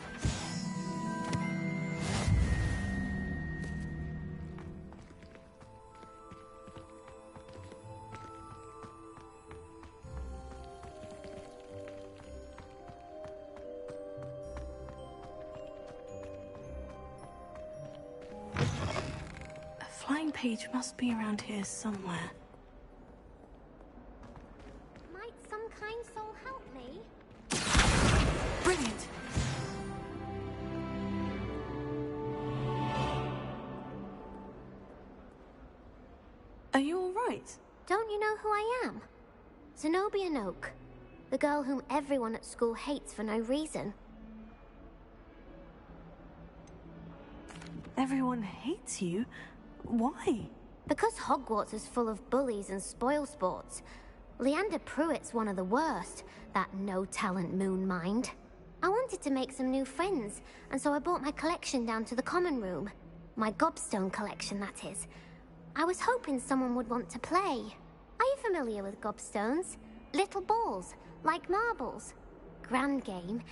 Flying page must be around here somewhere. Might some kind soul help me? Brilliant! Are you all right? Don't you know who I am? Zenobia Noak, the girl whom everyone at school hates for no reason. Everyone hates you? Why? Because Hogwarts is full of bullies and spoilsports. Leander Pruitt's one of the worst, that no-talent moon mind. I wanted to make some new friends, and so I brought my collection down to the common room. My gobstone collection, that is. I was hoping someone would want to play. Are you familiar with gobstones? Little balls, like marbles. Grand game.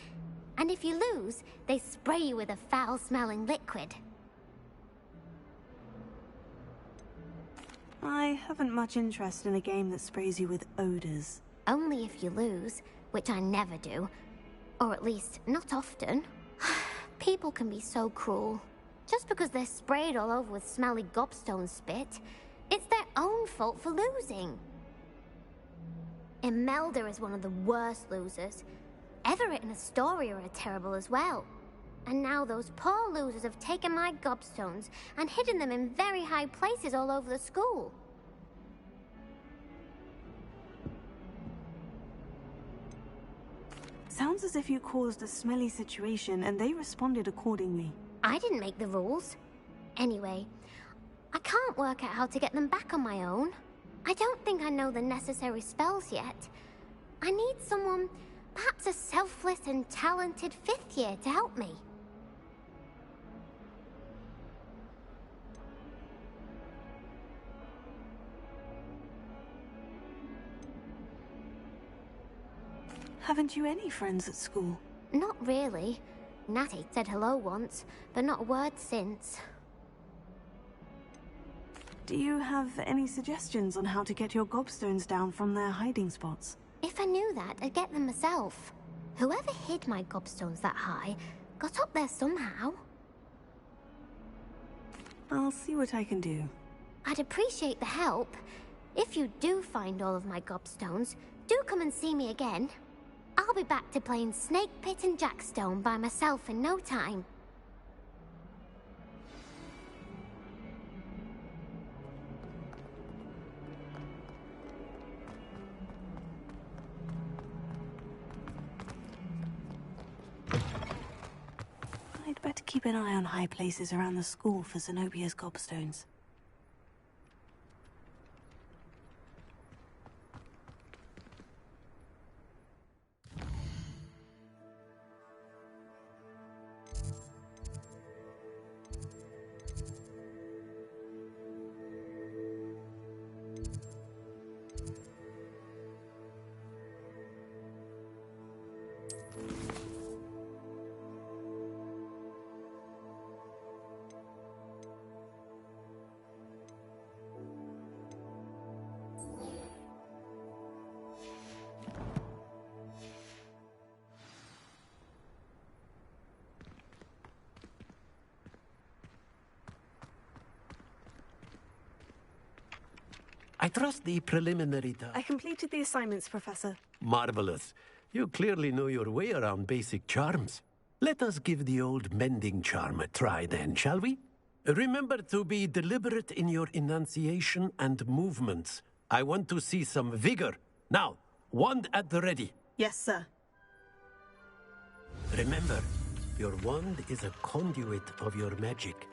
And if you lose, they spray you with a foul-smelling liquid. I haven't much interest in a game that sprays you with odors. Only if you lose, which I never do. Or at least, not often. People can be so cruel. Just because they're sprayed all over with smelly gobstone spit, it's their own fault for losing. Imelda is one of the worst losers. Everett and Astoria are terrible as well. And now those poor losers have taken my gobstones and hidden them in very high places all over the school. Sounds as if you caused a smelly situation and they responded accordingly. I didn't make the rules. Anyway, I can't work out how to get them back on my own. I don't think I know the necessary spells yet. I need someone, perhaps a selfless and talented fifth year to help me. Haven't you any friends at school? Not really. Natty said hello once, but not a word since. Do you have any suggestions on how to get your gobstones down from their hiding spots? If I knew that, I'd get them myself. Whoever hid my gobstones that high got up there somehow. I'll see what I can do. I'd appreciate the help. If you do find all of my gobstones, do come and see me again. I'll be back to playing Snake Pit and Jackstone by myself in no time. I'd better keep an eye on high places around the school for Zenobia's gobstones. I trust the preliminary I completed the assignments, Professor. Marvelous. You clearly know your way around basic charms. Let us give the old mending charm a try then, shall we? Remember to be deliberate in your enunciation and movements. I want to see some vigor. Now, wand at the ready. Yes, sir. Remember, your wand is a conduit of your magic.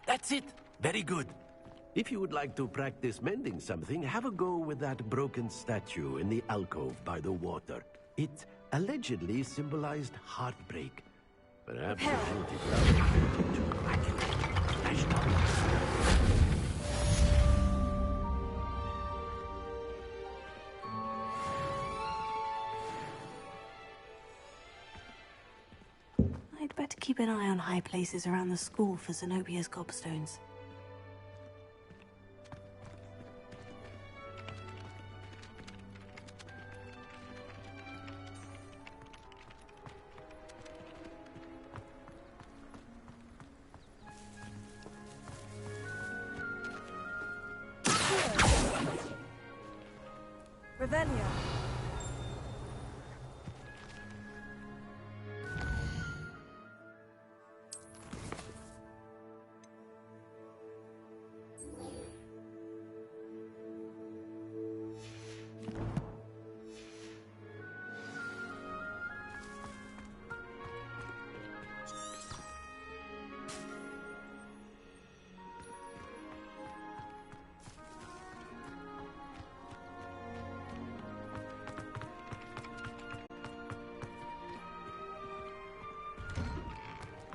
That's it. Very good. If you would like to practice mending something, have a go with that broken statue in the alcove by the water. It allegedly symbolized heartbreak. Perhaps you paint it out to crash down. I'd better keep an eye on high places around the school for Zenobia's gobstones.